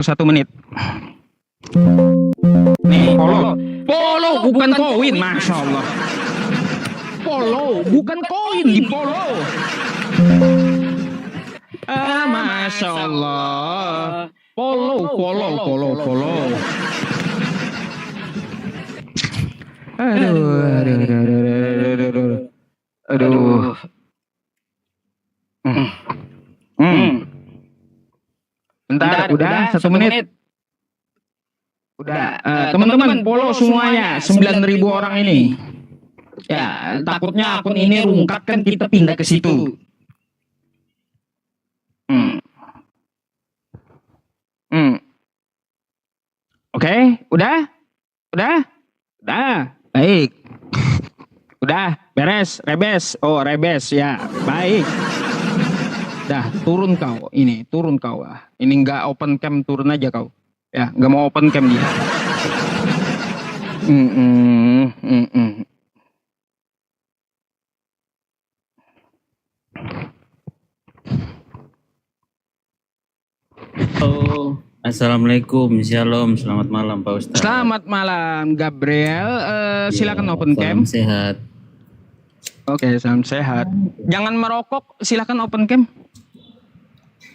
1 menit. Nih, polo bukan koin, masya Allah. Polo bukan koin, di polo. Masya Allah. Polo. Aduh. Bentar, udah 1 menit. Udah, teman-teman polo semuanya 9.000 orang ini. Ya, takutnya akun ini rungkat kan kita pindah ke situ. Oke, udah. Baik. Udah, beres, rebes. Oh, rebes ya. Baik. Dah, turun kau. Turun kau. Ini nggak open cam, turun aja kau. Ya, nggak mau open cam dia. Assalamualaikum, shalom, selamat malam Pak Ustadz. Selamat malam Gabriel, silakan open cam. Salam sehat. Oke, salam sehat. Jangan merokok, silakan open cam.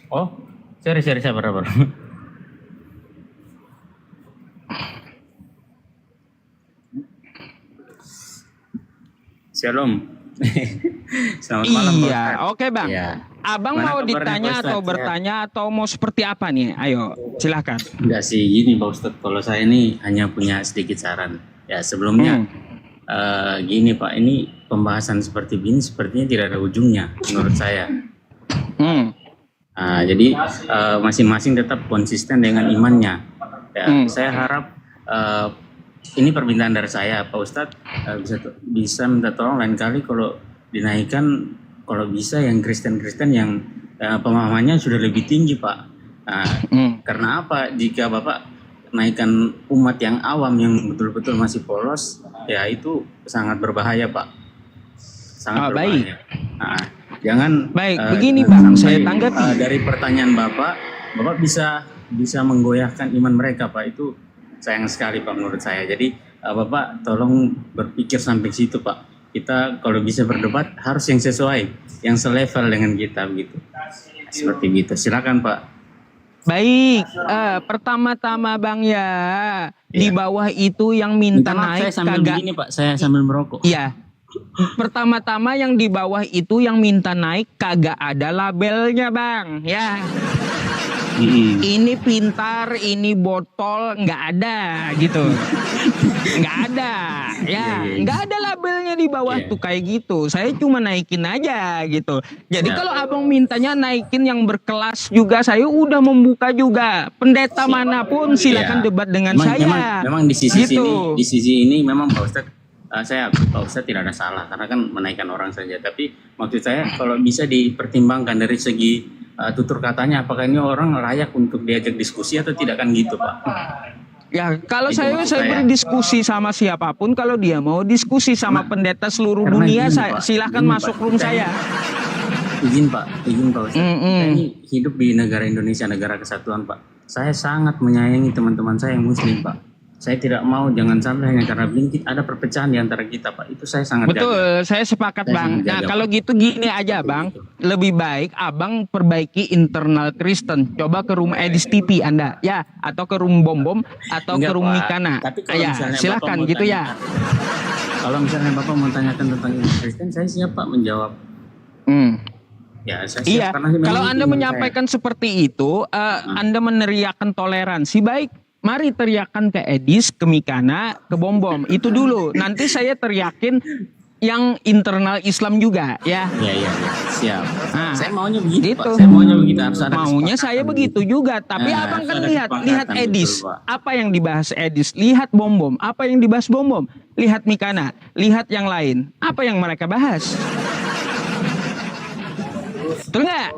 Oh, sorry, sabar. Shalom. Selamat malam Pak Iya, Ustadz. oke Bang. Ya. Abang Mana mau kabarnya, ditanya Pak Ustadz? atau bertanya atau mau seperti apa nih? Ayo, silakan. Enggak sih, gini Pak Ustadz, kalau saya ini hanya punya sedikit saran. Ya sebelumnya, gini Pak, ini pembahasan seperti ini sepertinya tidak ada ujungnya menurut saya. Jadi masing-masing tetap konsisten dengan imannya. Ya, saya harap ini permintaan dari saya, Pak Ustadz, bisa minta tolong lain kali kalau dinaikkan, kalau bisa yang Kristen-Kristen yang pemahamannya sudah lebih tinggi, Pak. Karena apa? Jika Bapak naikkan umat yang awam yang betul-betul masih polos, ya itu sangat berbahaya, Pak. Sangat berbahaya. Jangan baik, begini Bang, saya tanggapi dari pertanyaan Bapak bisa menggoyahkan iman mereka, Pak. Itu sayang sekali Pak menurut saya. Jadi Bapak tolong berpikir sampai situ, Pak. Kita kalau bisa berdebat harus yang sesuai, yang selevel dengan kita begitu. Seperti gitu. Silakan Pak. Baik, pertama-tama Bang ya, di bawah itu yang minta naik saya sambil kagak. begini Pak, saya sambil merokok. Iya. Pertama-tama yang di bawah itu yang minta naik kagak ada labelnya Bang, ya. Ini pintar, ini botol, nggak ada gitu, nggak ada, ya, nggak ada labelnya di bawah tuh kayak gitu. Saya cuma naikin aja gitu. Jadi kalau abang mintanya naikin yang berkelas juga, saya udah membuka juga. Pendeta manapun silakan debat dengan saya. Memang di sisi gitu. sini, di sisi ini memang Pak Ustadz, saya akui Pak Ustadz tidak ada salah karena kan menaikkan orang saja. Tapi maksud saya kalau bisa dipertimbangkan dari segi tutur katanya, apakah ini orang layak untuk diajak diskusi atau tidak, kan gitu Pak. Ya kalau saya berdiskusi sama siapapun, kalau dia mau diskusi sama pendeta seluruh dunia, silahkan masuk room saya. Izin Pak Ustadz. Kita ini hidup di negara Indonesia, negara kesatuan Pak. Saya sangat menyayangi teman-teman saya yang muslim Pak. Saya tidak mau jangan sampai hanya karena bingkit ada perpecahan di antara kita Pak. Itu saya sangat betul jaga. Saya sepakat Bang. Nah kalau gitu gini aja Bang, lebih baik Abang perbaiki internal Kristen. Coba ke room Edis TV Anda ya, atau ke room Bom atau ke room Mikana. Ya silakan gitu ya. Kalau misalnya Bapak mau tanyakan tentang Kristen, saya siap Pak menjawab. Ya, saya siap, iya. Kalau Anda menyampaikan seperti itu, Anda meneriakan toleransi, baik. Mari teriakan ke Edis, ke Mikana, ke Bom. Itu dulu. Nanti saya teriakin yang internal Islam juga, ya. Iya. Siap. Saya maunya begitu, gitu. Pak. Saya maunya begitu. Harus ada maunya saya begitu juga. Tapi abang kan lihat Edis. Betul, apa yang dibahas Edis? Lihat Bom. Apa yang dibahas Bom? Lihat Mikana. Lihat yang lain. Apa yang mereka bahas? Betul nggak?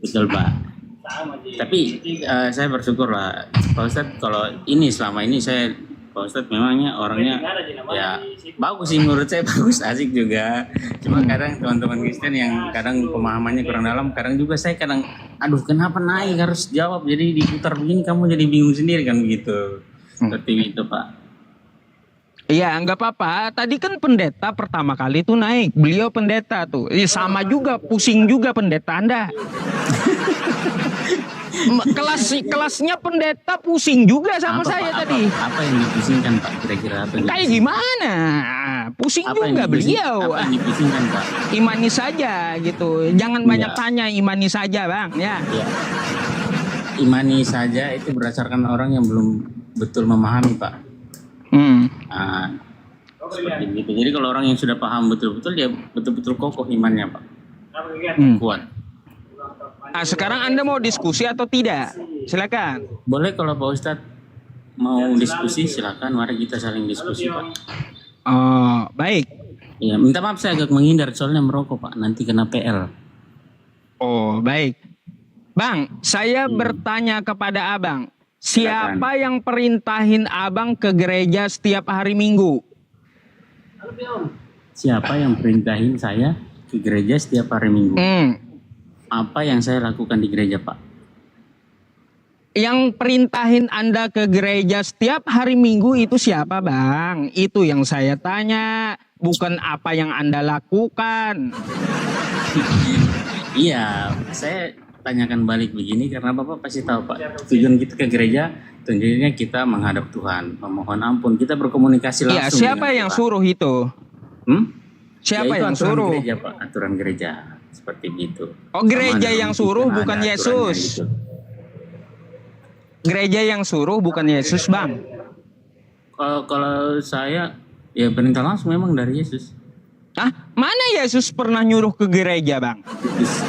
Betul Pak. Tapi saya bersyukur lah Pak Ustadz, kalau ini selama ini saya Pak Ustadz memangnya orangnya ya bagus sih menurut saya, bagus, asik juga. Cuma kadang teman-teman Kristen yang kadang pemahamannya kurang dalam, kadang juga saya kadang, aduh kenapa naik harus jawab, jadi diputar begini kamu jadi bingung sendiri kan begitu. Seperti itu Pak. Iya, nggak apa-apa. Tadi kan pendeta pertama kali tuh naik. Beliau pendeta tuh. Sama juga, pusing juga pendeta Anda. Kelasnya pendeta pusing juga sama saya tadi. Apa yang dipusingkan Pak? Kira-kira apa? Kayak gimana? Pusing juga beliau. Apa yang dipusingkan Pak? Imani saja gitu. Jangan banyak tanya, imani saja Bang. Ya. Imani saja itu berdasarkan orang yang belum betul memahami Pak. Seperti itu. Jadi kalau orang yang sudah paham betul-betul, dia betul-betul kokoh imannya Pak. Kuat. Sekarang Anda mau diskusi atau tidak? Silakan. Boleh kalau Pak Ustadz mau diskusi, silakan. Mari kita saling diskusi Pak. Oh, baik. Ya, minta maaf saya agak menghindar soalnya merokok Pak. Nanti kena PL. Oh, baik. Bang, saya bertanya kepada Abang. Siapa yang perintahin Abang ke gereja setiap hari Minggu? Siapa yang perintahin saya ke gereja setiap hari Minggu? Apa yang saya lakukan di gereja Pak? Yang perintahin Anda ke gereja setiap hari Minggu itu siapa Bang? Itu yang saya tanya, bukan apa yang Anda lakukan. Iya, saya tanyakan balik begini karena Bapak pasti tahu Pak, tujuan kita ke gereja tentunya kita menghadap Tuhan, memohon ampun, kita berkomunikasi langsung. Iya, siapa yang Tuhan. suruh itu? Siapa yang suruh? Gereja, Pak, aturan gereja seperti itu. Oh, gereja yang suruh bukan Yesus. Gitu. Gereja yang suruh bukan Yesus, Bang. Kalau saya ya perintah langsung memang dari Yesus. Mana Yesus pernah nyuruh ke gereja, Bang?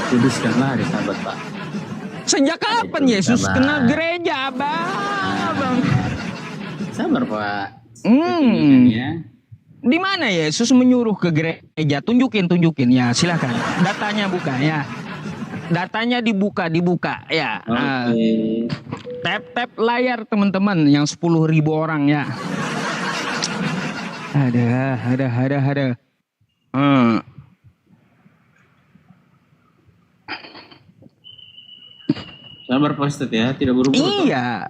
Kuduskanlah hari Sabat, Pak. Sejak kapan Yesus kenal gereja, Bang? Sabar, Pak. Di mana Yesus menyuruh ke gereja? Tunjukin ya, silakan. Datanya buka ya. Datanya dibuka ya. Tap layar teman-teman yang 10.000 orang ya. Ada. Sabar Pak Ustadz ya, tidak buru-buru. Iya.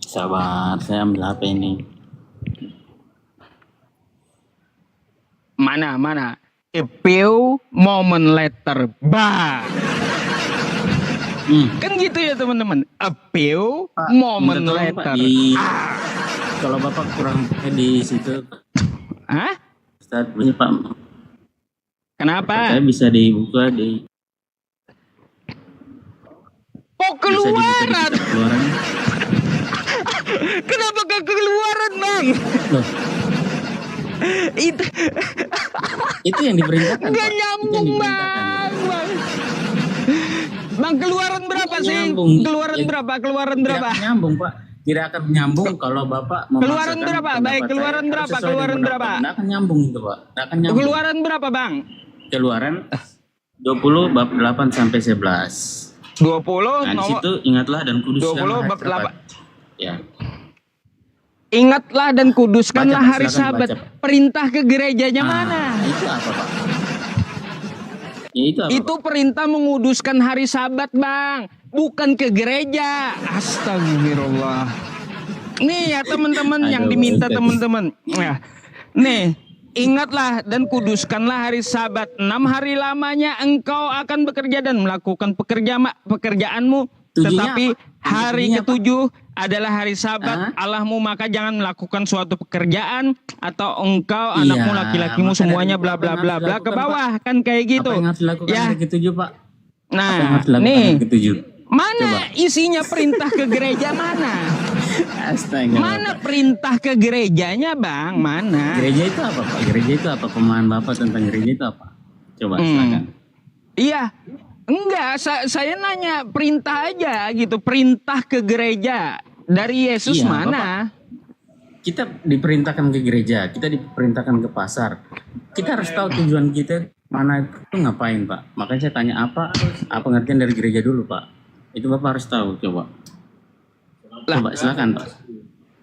Sabar, saya ambil HP ini. Mana? A few moment later, Kan gitu ya teman-teman. A few moment later. Kalau Bapak kurang di situ. Ustadz, punya Pak. Kenapa? Saya bisa dibuka di. Keluaran. Kenapa gak keluaran, Bang? Loh. Itu yang diperintahkan. Gak nyambung, Bang. Bang, keluaran berapa sih? Keluaran berapa? Tidak nyambung, Pak. Tidak akan menyambung kalau Bapak keluaran berapa? Baik, keluaran berapa? Tidak akan nyambung itu, Pak. Tidak akan nyambung. Keluaran berapa, Bang? Keluaran 20 bab 8 sampai 11. 20 di situ ingatlah dan kuduskanlah 20 bab 8. Ya. Ingatlah dan kuduskanlah hari Sabat. Baca. Perintah ke gerejanya mana? Itu apa, Pak? Ya, itu perintah menguduskan hari Sabat, Bang. Bukan ke gereja. Astagfirullah. Nih ya teman-teman yang diminta teman-teman. Nah, nih. Ingatlah dan kuduskanlah hari Sabat. 6 hari lamanya engkau akan bekerja dan melakukan pekerjaanmu. Tetapi hari ke-7 adalah hari Sabat Allahmu, maka jangan melakukan suatu pekerjaan atau engkau, anakmu, laki-lakimu semuanya bla bla bla bla ke bawah, kan kayak gitu. Apa yang harus dilakukan hari ke-7, Pak? Nah, nih. Mana isinya perintah ke gereja mana? Astaga. Mana perintah ke gerejanya, Bang? Mana? Gereja itu apa, Pak? Gereja itu apa? Pemahaman Bapak tentang gereja itu apa? Coba silakan. Iya. Enggak, saya nanya perintah aja gitu. Perintah ke gereja dari Yesus mana? Bapak. kita diperintahkan ke gereja, kita diperintahkan ke pasar. Kita harus tahu tujuan kita mana itu ngapain, Pak. Makanya saya tanya apa pengertian dari gereja dulu, Pak. Itu Bapak harus tahu, coba. Coba silakan, Pak.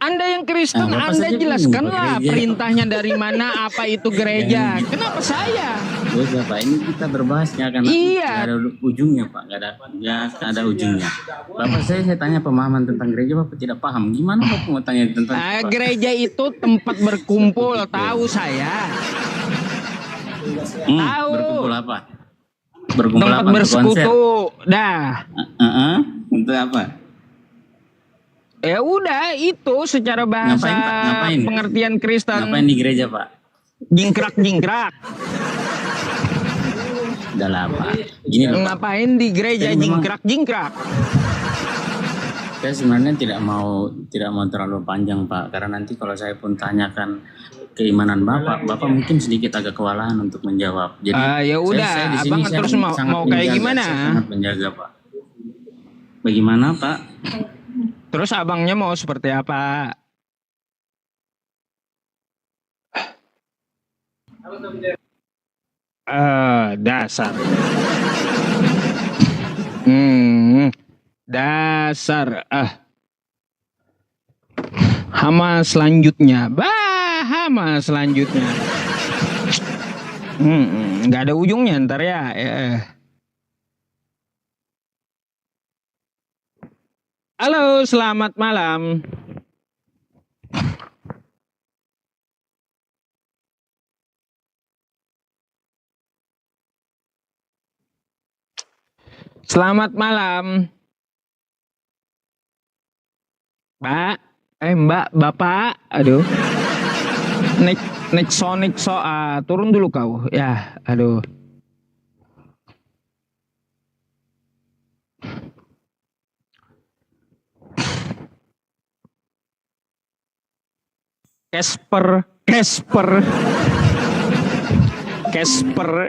Anda yang Kristen, Bapak Anda saja jelaskanlah bingung, Pak, perintahnya dari mana, apa itu gereja. Kenapa saya? Beda, Pak. Ini kita berbahasnya karena Iya. nggak ada ujungnya, Pak. Nggak ada ujungnya. Bapak saya tanya pemahaman tentang gereja, Bapak tidak paham. Gimana Bapak mau tanya tentang Pak? Gereja itu tempat berkumpul, tahu saya. Tahu. Berkumpul apa? Berkumpul Tempat apa? Untuk konser? bersekutu. Dah. Untuk apa? Ya udah, itu secara bahasa Ngapain, Pak? Ngapain? pengertian Kristen. Ngapain di gereja, Pak? Jingkrak. Udah lah, Pak. Gini loh, Pak. Ngapain di gereja Jadi memang- jingkrak? Saya sebenarnya tidak mau terlalu panjang, Pak, karena nanti kalau saya pun tanyakan keimanan Bapak mungkin sedikit agak kewalahan untuk menjawab. Jadi Ya udah, saya di sini abang saya terus sangat mau kayak menjaga, gimana? saya sangat menjaga, Pak. Bagaimana, Pak? Terus abangnya mau seperti apa? Dasar. Dasar. Hama selanjutnya. Hama selanjutnya. Nggak ada ujungnya ntar ya. Halo, selamat malam. Selamat malam. Mbak, Mbak, Bapak, aduh. Nexo, turun dulu kau. Ya, aduh. Casper.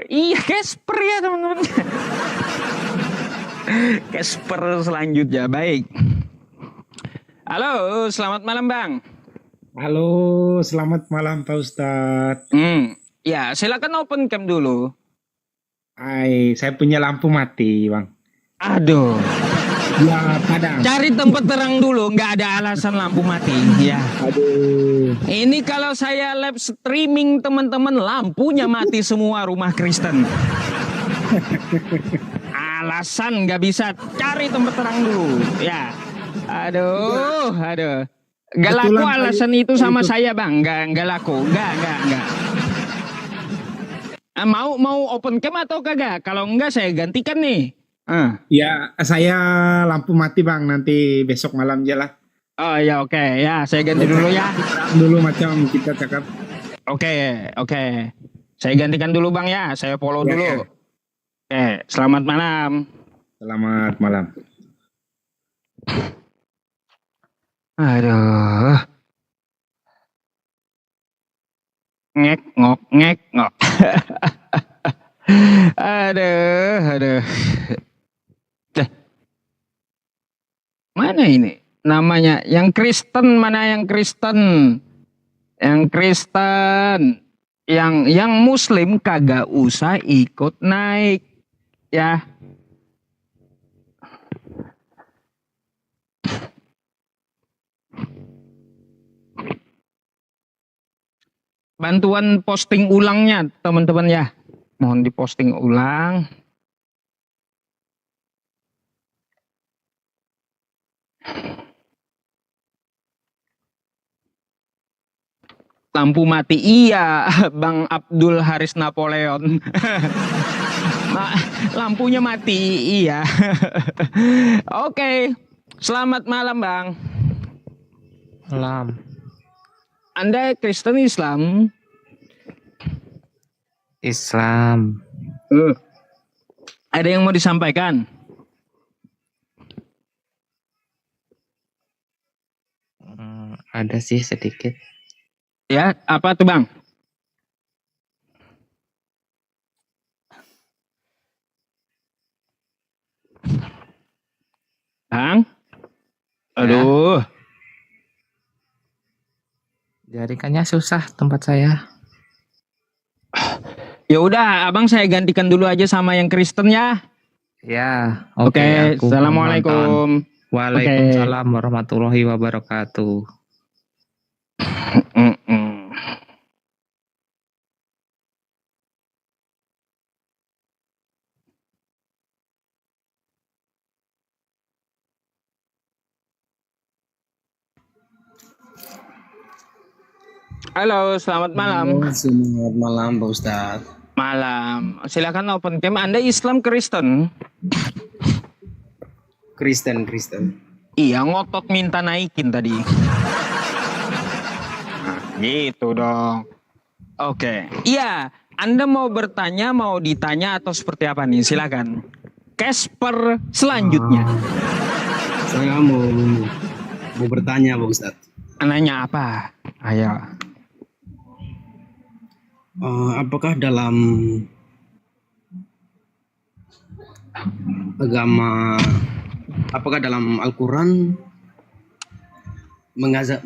Iya, Casper ya teman-teman. Casper selanjutnya, baik. Halo, selamat malam Bang. Halo, selamat malam Pak Ustadz. Ya, silakan open cam dulu. Saya punya lampu mati, Bang. Aduh. Ya, padam. Cari tempat terang dulu, nggak ada alasan lampu mati. Ya. Aduh. Ini kalau saya live streaming teman-teman, lampunya mati semua rumah Kristen. Alasan nggak bisa, cari tempat terang dulu. Ya. Aduh. Gak laku alasan itu sama saya Bang, nggak laku, nggak. Mau open cam atau kagak? Kalau enggak saya gantikan nih. Ya, saya lampu mati Bang, nanti besok malam aja lah. Oh ya oke. Ya saya ganti dulu ya. Dulu macam kita cakap. Oke. Saya gantikan dulu Bang ya, saya follow Ya, dulu. ya. Oke, selamat malam. Selamat malam. Aduh. Ngek ngok. Aduh. Mana ini namanya? Yang Kristen mana yang Kristen? Yang Muslim kagak usah ikut naik ya. Bantuan posting ulangnya teman-teman ya. Mohon diposting ulang. Lampu mati, iya Bang Abdul Haris Napoleon. Lampunya mati, iya. Oke, selamat malam Bang. Malam. Anda Kristen Islam? Islam. Ada yang mau disampaikan? Ada sih sedikit. Ya, apa tuh Bang? Bang? Aduh. Jaringannya susah tempat saya. Ya udah, abang saya gantikan dulu aja sama yang Kristen ya. Ya, Oke, oke. Aku menonton. assalamualaikum. Waalaikumsalam warahmatullahi wabarakatuh. Mm-mm. Halo, selamat malam. Selamat malam Pak Ustadz. Malam. Silakan open cam. Anda Islam Kristen? Kristen. Iya, ngotot minta naikin tadi. Nah, gitu dong. Oke. Iya, Anda mau bertanya, mau ditanya atau seperti apa nih? Silakan. Casper selanjutnya. Saya mau bertanya Pak Ustadz. Nanya apa? Ayo. Apakah dalam Al-Quran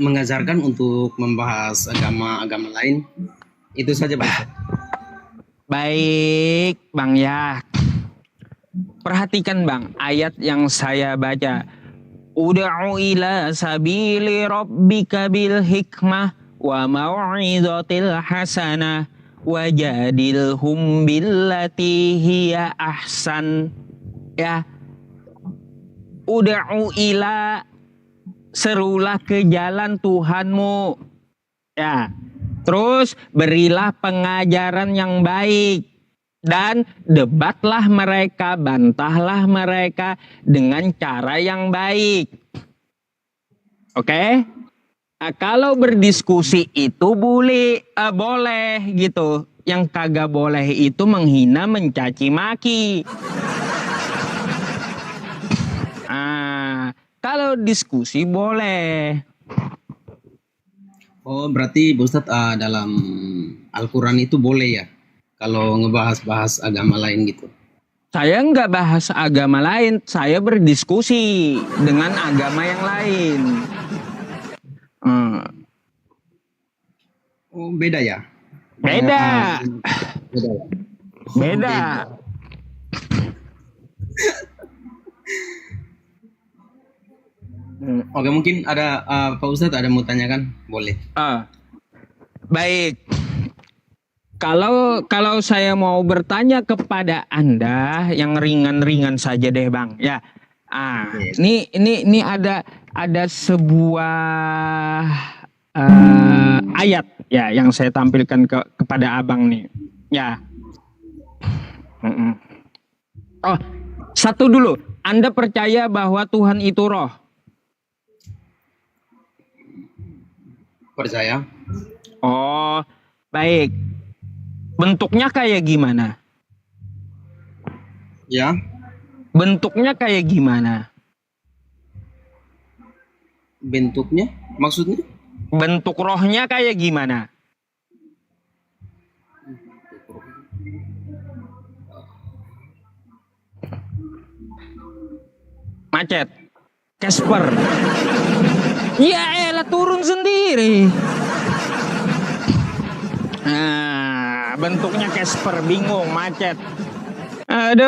mengajarkan untuk membahas agama lain? Itu saja Pak Ustadz. Baik, Bang ya. Perhatikan Bang, ayat yang saya baca. Ud'u ila sabili rabbika bil hikmah wa mau'izatil hasanah wajadilhum billati hiya ahsan. Ya. Ud'u ila, serulah ke jalan Tuhanmu. Ya. Terus berilah pengajaran yang baik dan debatlah mereka, bantahlah mereka dengan cara yang baik. Oke? Nah, kalau berdiskusi itu boleh gitu. Yang kagak boleh itu menghina, mencaci maki. Kalau diskusi boleh. Oh berarti Pak Ustadz dalam Al-Quran itu boleh ya? Kalau ngebahas agama lain gitu. Saya nggak bahas agama lain, saya berdiskusi dengan agama yang lain. Oh beda ya? Beda. Beda ya? Beda. Oke mungkin ada Pak Ustadz ada mau tanyakan? Boleh. Baik. Kalau saya mau bertanya kepada Anda yang ringan-ringan saja deh Bang. Ya. Ini ada sebuah ayat ya yang saya tampilkan kepada Abang nih. Ya. Oh, satu dulu. Anda percaya bahwa Tuhan itu roh? Percaya. Oh, baik. Bentuknya kayak gimana? Ya. Bentuknya kayak gimana? Bentuknya? Maksudnya? Bentuk rohnya kayak gimana? Macet. Casper. Ya elah turun sendiri. Bentuknya Casper, bingung, macet. Aduh,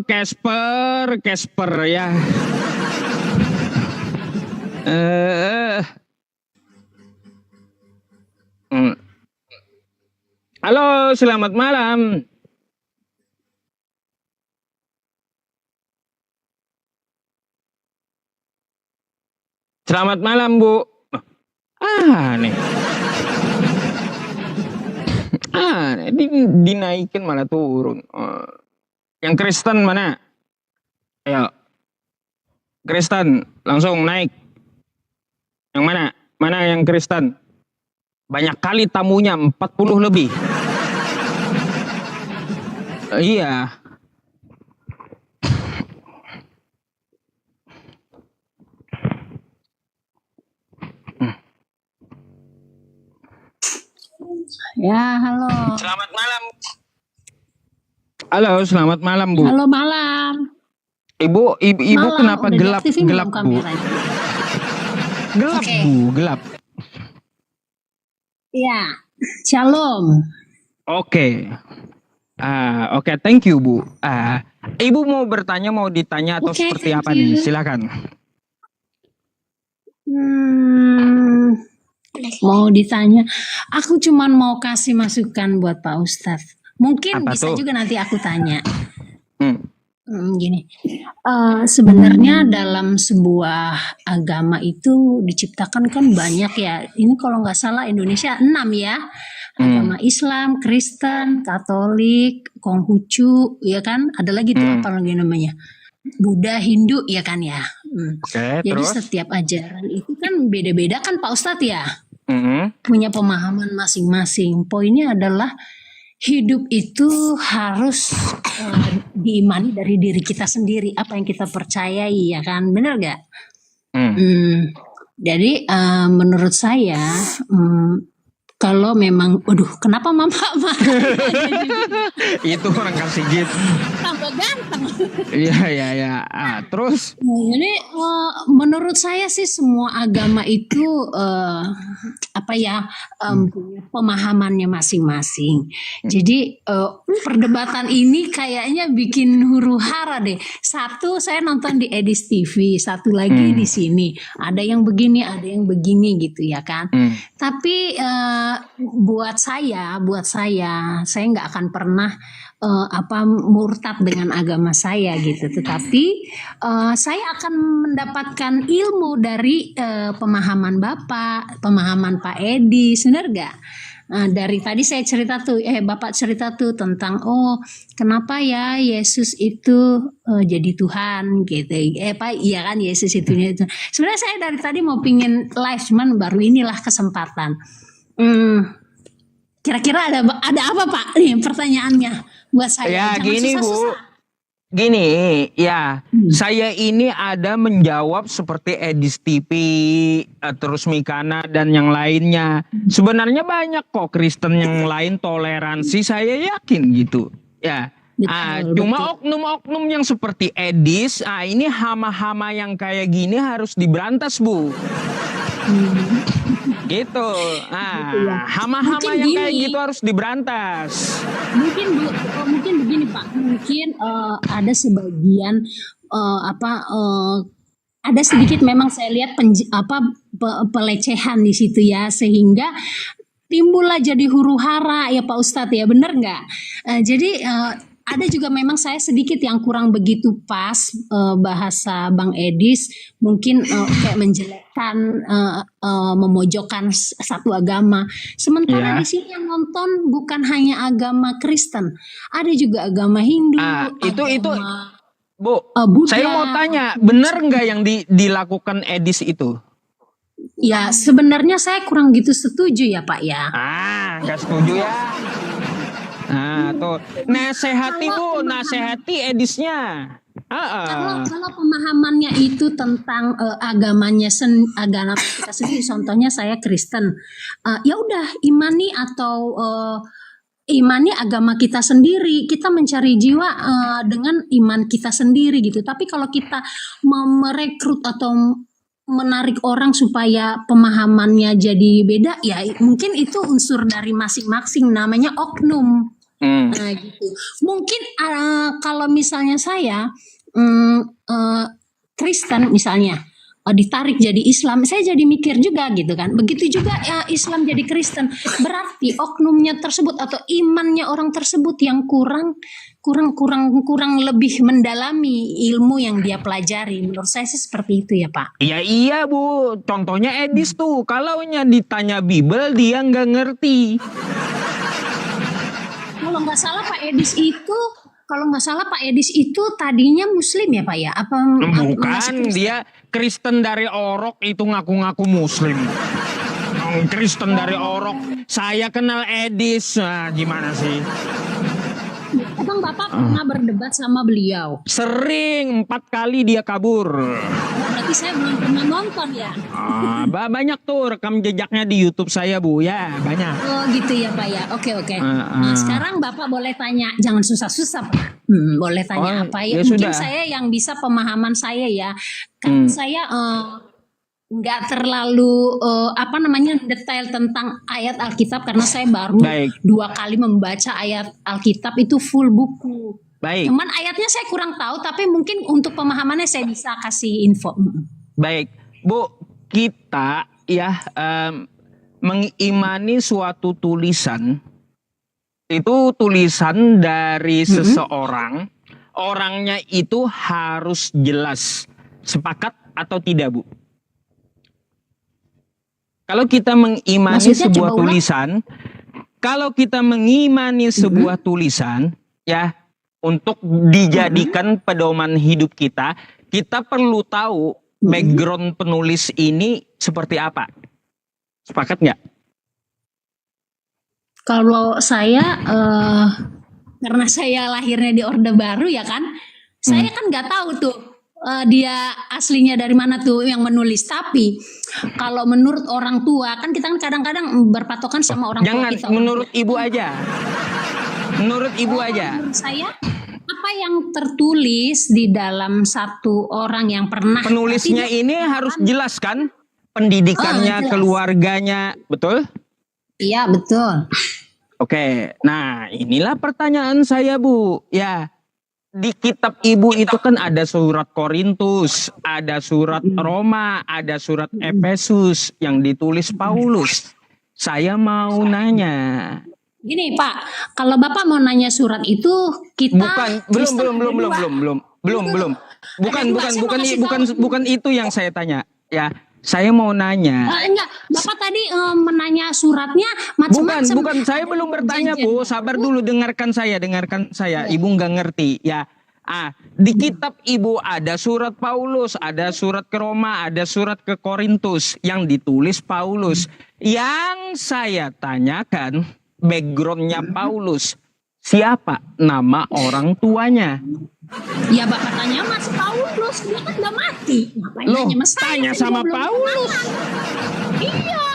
Casper ya. Halo, selamat malam. Selamat malam, Bu. Aneh. Dinaikin malah turun. Yang Kristen mana? Ayo. Kristen, langsung naik. Yang mana? Mana yang Kristen? Banyak kali tamunya, 40 lebih. Iya. Ya, halo. Selamat malam. Halo, selamat malam, Bu. Halo, malam. Ibu Malam, kenapa udah gelap diaktifin belum Bu? kamera itu? Gelap Oke. Bu, gelap. Ya, shalom. Oke. Oke, thank you Bu. Ibu mau bertanya, mau ditanya atau Oke, seperti thank apa nih? you. Silakan. Mau ditanya, aku cuman mau kasih masukan buat Pak Ustadz. Mungkin Apa bisa tuh? juga nanti aku tanya. Hmm. Gini, sebenarnya dalam sebuah agama itu diciptakan kan banyak ya. Ini kalau nggak salah Indonesia 6 ya. Agama Islam, Kristen, Katolik, Konghucu, ya kan? Ada lagi tuh apa lagi namanya? Buddha, Hindu, ya kan ya. Oke, Jadi terus? setiap ajaran itu kan beda-beda kan Pak Ustadz ya. Mm-mm. Punya pemahaman masing-masing. Poinnya adalah hidup itu harus diimani dari diri kita sendiri, apa yang kita percayai, ya kan, benar gak? Jadi menurut saya kalau memang, waduh, kenapa mama Itu orang kasih gift. tambah ganteng? Iya. Terus? Jadi menurut saya sih semua agama itu punya pemahamannya masing-masing. Jadi perdebatan ini kayaknya bikin huru hara deh. Satu saya nonton di Edis TV, satu lagi di sini. Ada yang begini, ada yang begini gitu ya kan. Tapi buat saya nggak akan pernah murtad dengan agama saya gitu. Tetapi saya akan mendapatkan ilmu dari pemahaman Bapak, pemahaman Pak Edi, benar gak? Dari tadi saya cerita tuh, Bapak cerita tuh tentang kenapa ya Yesus itu jadi Tuhan gitu. Iya kan Yesus itu. Sebenarnya saya dari tadi mau pingin live, cuman baru inilah kesempatan. Kira-kira ada apa Pak? Nih pertanyaannya buat saya. Ya Jangan gini susah-susah. Bu. Gini ya, saya ini ada menjawab seperti Edis TV, terus Mikana dan yang lainnya. Sebenarnya banyak kok Kristen yang lain toleransi, saya yakin gitu. Ya. Betul, Cuma oknum-oknum yang seperti Edis, ini hama-hama yang kayak gini harus diberantas Bu. Gitu. Hama-hama yang kayak gitu harus diberantas. Mungkin begini Pak. Mungkin ada sebagian ada sedikit memang saya lihat pelecehan di situ ya, sehingga timbullah jadi huru hara ya Pak Ustadz ya, bener nggak? Jadi ada juga memang saya sedikit yang kurang begitu pas bahasa Bang Edis, mungkin kayak menjelekkan, memojokkan satu agama. Sementara di sini yang nonton bukan hanya agama Kristen, ada juga agama Hindu, Itu Bu, Buddha. saya mau tanya, bener nggak yang dilakukan Edis itu? Ya sebenarnya saya kurang gitu setuju ya Pak ya. Nggak setuju ya. Tuh nasehati Bu, nasehati Edisnya. Kalau pemahamannya itu tentang agama kita sendiri, contohnya saya Kristen, ya udah imani agama kita sendiri, kita mencari jiwa dengan iman kita sendiri gitu. Tapi kalau kita merekrut atau menarik orang supaya pemahamannya jadi beda, ya mungkin itu unsur dari masing-masing, namanya oknum. Gitu. Mungkin kalau misalnya saya Kristen misalnya ditarik jadi Islam, saya jadi mikir juga gitu kan. Begitu juga Islam jadi Kristen, berarti oknumnya tersebut atau imannya orang tersebut yang kurang lebih mendalami ilmu yang dia pelajari. Menurut saya sih seperti itu ya Pak. Iya Bu, contohnya Edis tuh, kalau ditanya Bible dia nggak ngerti. Kalau nggak salah Pak Edis itu tadinya Muslim ya Pak ya? Bukan, dia Kristen dari Orok, itu ngaku-ngaku Muslim. Kristen dari Orok. Saya kenal Edis, gimana sih? Emang Bapak pernah berdebat sama beliau? Sering, 4 kali dia kabur. Berarti saya belum pernah nonton ya? Banyak tuh rekam jejaknya di YouTube saya Bu, ya banyak. Oh gitu ya Pak ya, oke. Nah sekarang Bapak boleh tanya, jangan susah-susah Pak. Boleh tanya apa ya? Mungkin sudah. saya yang bisa pemahaman saya ya, kan saya nggak terlalu detail tentang ayat Alkitab karena saya baru Baik. 2 kali membaca ayat Alkitab itu full buku. Baik. Cuman ayatnya saya kurang tahu, tapi mungkin untuk pemahamannya saya bisa kasih info. Baik, Bu, kita ya mengimani suatu tulisan, itu tulisan dari seseorang, orangnya itu harus jelas. Sepakat atau tidak, Bu? Kalau kita mengimani Maksudnya, sebuah coba ulang. tulisan, kalau kita mengimani sebuah tulisan, ya, untuk dijadikan pedoman hidup kita, kita perlu tahu background penulis ini seperti apa. Sepakat nggak? Kalau saya karena saya lahirnya di Orde Baru ya kan, saya kan nggak tahu tuh dia aslinya dari mana tuh yang menulis. Tapi kalau menurut orang tua kan kita kan kadang-kadang berpatokan sama orang tua Jangan, kita. menurut Ibu aja. Menurut Ibu aja. Menurut saya apa yang tertulis di dalam satu orang yang pernah Penulisnya ini harus jelas kan? Pendidikannya, jelas. keluarganya, betul? Iya betul. Oke, nah inilah pertanyaan saya, Bu. Ya, di kitab Ibu itu kan ada surat Korintus, ada surat Roma, ada surat Efesus yang ditulis Paulus. Saya mau nanya. Gini Pak, kalau Bapak mau nanya surat itu kita Bukan itu yang saya tanya. Ya, saya mau nanya. Enggak, Bapak tadi menanya suratnya macam-macam. Bukan, saya belum bertanya, Bu. Sabar dulu, dengarkan saya. Ibu nggak ngerti, ya. Di kitab Ibu ada surat Paulus, ada surat ke Roma, ada surat ke Korintus yang ditulis Paulus. Yang saya tanyakan, backgroundnya Paulus, siapa nama orang tuanya? Ya Bapak tanya Mas Paulus, dia kan udah mati. Ngapain Loh, nanya Mas tanya saya, sama dia belum Paulus. kenalan. Iya,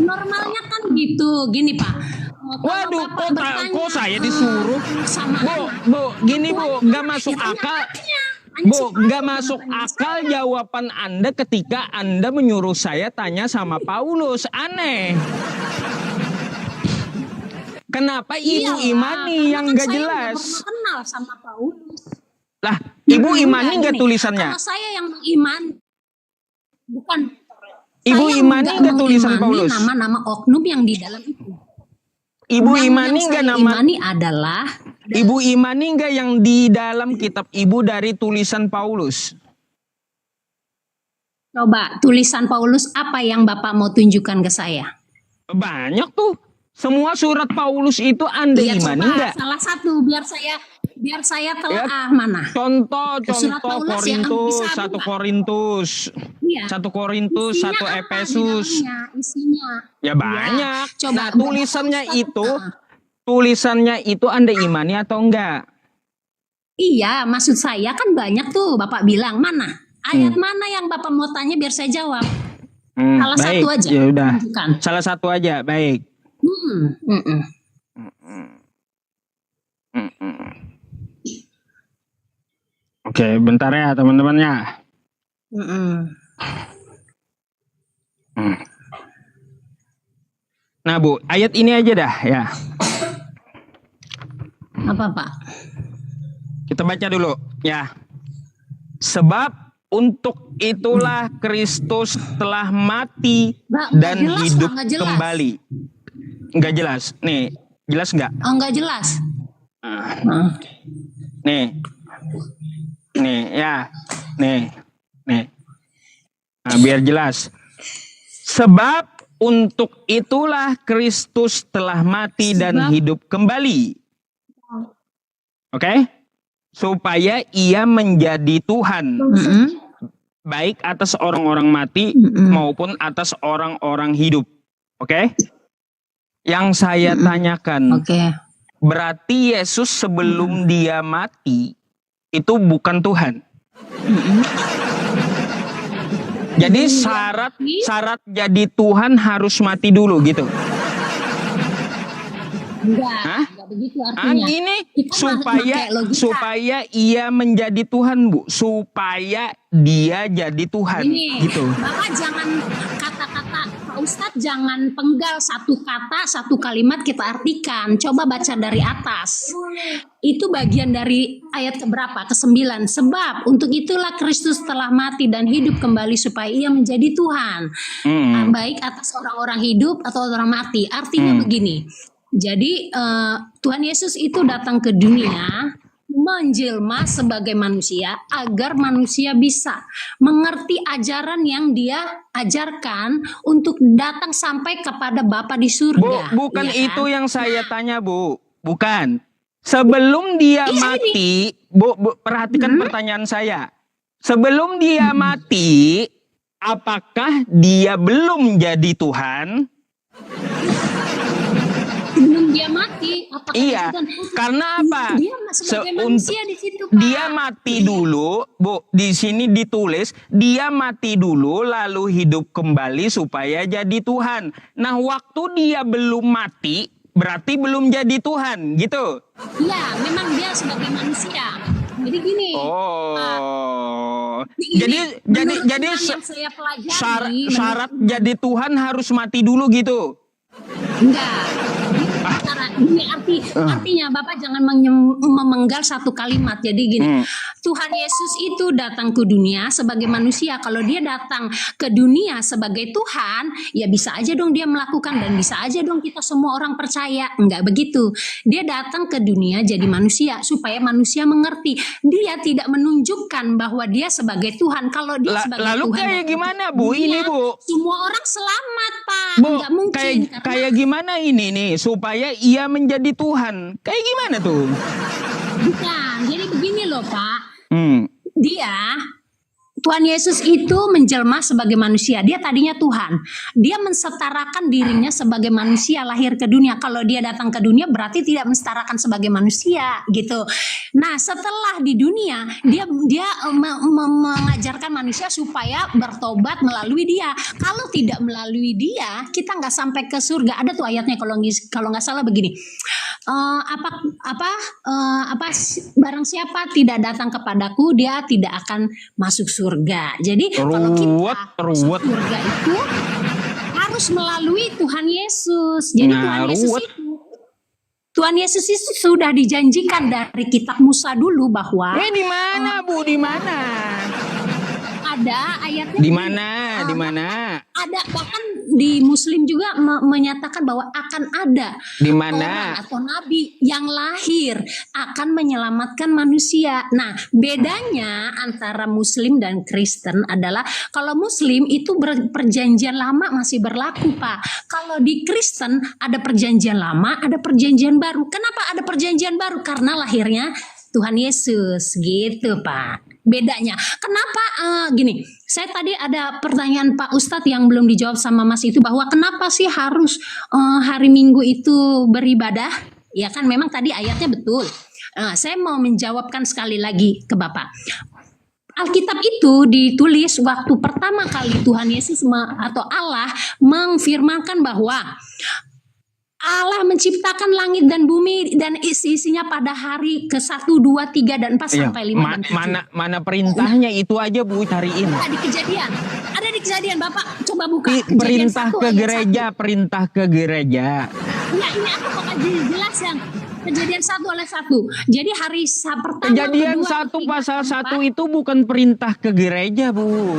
normalnya kan gitu. Gini Pak. Kalau Waduh, Bapak bertanya, kok saya disuruh? sama Bu, gini Bu, nggak masuk Ya, tanya akal. anaknya. Tanya Bu, si nggak Paulus, masuk tanya akal jawaban Anda ketika Anda menyuruh saya tanya sama Paulus. Aneh. Kenapa Ibu Iyalah, imani karena yang kan nggak saya jelas? udah pernah kenal sama Paulus. Lah, Ibu imani Enggak, nggak gini, tulisannya? Kalau saya yang mengiman, bukan. Ibu Saya imani nggak tulisan mengimani Paulus? nama-nama oknum yang di dalam itu. Ibu Yang imani nggak saya nama? imani adalah Ibu imani nggak yang di dalam kitab Ibu dari tulisan Paulus? coba tulisan Paulus apa yang Bapak mau tunjukkan ke saya? Banyak tuh. Semua surat Paulus itu Anda Iya, imani coba nggak? salah satu biar saya telah mana? Contoh Surat Paulus yang Korintus, bisa 1 buka. Korintus, Iya. 1 Korintus, Isinya 1 apa di Efesus. dalamnya? Isinya. Ya banyak. Coba Nah, Bapak tulisannya itu Anda imani atau enggak? Iya, maksud saya kan banyak tuh Bapak bilang mana? Ayat mana yang Bapak mau tanya biar saya jawab? Salah baik. satu aja. Ya udah. Tunjukkan. Salah satu aja, baik. Oke, bentar ya teman-temannya. Nah Bu, ayat ini aja dah ya. Apa Pak? Kita baca dulu ya. Sebab untuk itulah Kristus telah mati Nggak dan jelas, hidup nggak jelas. kembali. Nggak jelas. Nih, jelas nggak? Oh, enggak jelas. Nih. Nih ya. Nih. Nah, biar jelas. Sebab untuk itulah Kristus telah mati dan hidup kembali. Oke? Supaya ia menjadi Tuhan. Baik atas orang-orang mati maupun atas orang-orang hidup. Oke? Yang saya tanyakan. Oke. Berarti Yesus sebelum dia mati itu bukan Tuhan. Jadi syarat jadi Tuhan harus mati dulu gitu. Enggak. Hah? Enggak begitu artinya. Gini, Kita pakai logika. supaya ia menjadi Tuhan, Bu. Supaya dia jadi Tuhan. Ini, Gitu. Bapak jangan kata-kata, Pak Ustadz jangan penggal satu kata, satu kalimat kita artikan. Coba baca dari atas. Itu bagian dari ayat keberapa? Ke-9. Sebab untuk itulah Kristus telah mati dan hidup kembali supaya ia menjadi Tuhan. Baik atas orang-orang hidup atau orang mati. Artinya begini. Jadi Tuhan Yesus itu datang ke dunia menjelma sebagai manusia agar manusia bisa mengerti ajaran yang dia ajarkan untuk datang sampai kepada Bapa di surga. Bu, bukan ya kan? itu yang saya tanya, Bu. Bukan. Sebelum dia mati, Bu, perhatikan pertanyaan saya. Sebelum dia mati, apakah dia belum jadi Tuhan? Sebelum dia mati, apakah Iya, Tuhan? karena apa? Dia sebagai manusia di situ, Pak. Dia mati dulu, Bu. Di sini ditulis, dia mati dulu lalu hidup kembali supaya jadi Tuhan. Nah, waktu dia belum mati, berarti belum jadi Tuhan, gitu. Iya, memang dia sebagai manusia. Jadi gini. Oh. Ini Jadi menurut yang saya pelajari, syarat jadi Tuhan harus mati dulu gitu. enggak. Ini artinya Bapak jangan memenggal satu kalimat. Jadi gini, Tuhan Yesus itu datang ke dunia sebagai manusia. Kalau dia datang ke dunia sebagai Tuhan, ya bisa aja dong dia melakukan dan bisa aja dong kita semua orang percaya. Enggak begitu. Dia datang ke dunia jadi manusia supaya manusia mengerti. Dia tidak menunjukkan bahwa dia sebagai Tuhan. Kalau dia sebagai Lalu Tuhan, kayak gimana, Bu? Ini, Bu. semua orang selamat, Pak. Bu, Enggak mungkin. kayak gimana ini nih supaya ia menjadi Tuhan? Kayak gimana tuh? Bukan. Jadi begini loh, Pak. Dia Tuhan Yesus itu menjelma sebagai manusia. Dia tadinya Tuhan. Dia mensetarakan dirinya sebagai manusia lahir ke dunia. Kalau dia datang ke dunia berarti tidak mensetarakan sebagai manusia gitu. Nah, setelah di dunia dia mengajarkan manusia supaya bertobat melalui dia. Kalau tidak melalui dia, kita nggak sampai ke surga. Ada tuh ayatnya kalau nggak salah begini. Barang siapa tidak datang kepadaku, dia tidak akan masuk surga. Jadi kalau kita masuk surga itu harus melalui Tuhan Yesus. Jadi Tuhan Yesus itu sudah dijanjikan dari kitab Musa dulu bahwa di mana, Bu? Di mana? Ada ayatnya. Di mana? Di mana? Ada, bahkan di Muslim juga menyatakan bahwa akan ada di mana orang atau nabi yang lahir akan menyelamatkan manusia. Nah, bedanya antara Muslim dan Kristen adalah kalau Muslim itu perjanjian lama masih berlaku, Pak. Kalau di Kristen ada perjanjian lama, ada perjanjian baru. Kenapa ada perjanjian baru? Karena lahirnya Tuhan Yesus, gitu, Pak. Bedanya, kenapa gini? Saya tadi ada pertanyaan Pak Ustadz yang belum dijawab sama Mas itu bahwa kenapa sih harus hari Minggu itu beribadah? Ya kan, memang tadi ayatnya betul. Saya mau menjawabkan sekali lagi ke Bapak. Alkitab itu ditulis waktu pertama kali Tuhan Yesus atau Allah memfirmankan bahwa Allah menciptakan langit dan bumi dan isi-isinya pada hari ke-1, 2, 3, dan 4 sampai 5 dan 7. Mana perintahnya itu aja, Bu, cariin. Ada di kejadian Bapak coba buka. Perintah ke gereja, perintah ke gereja. Enggak, ini aku bakal jelas yang Kejadian 1 ayat 1. Jadi hari pertama, Kejadian kedua, 1 pasal 1 itu bukan perintah ke gereja, Bu.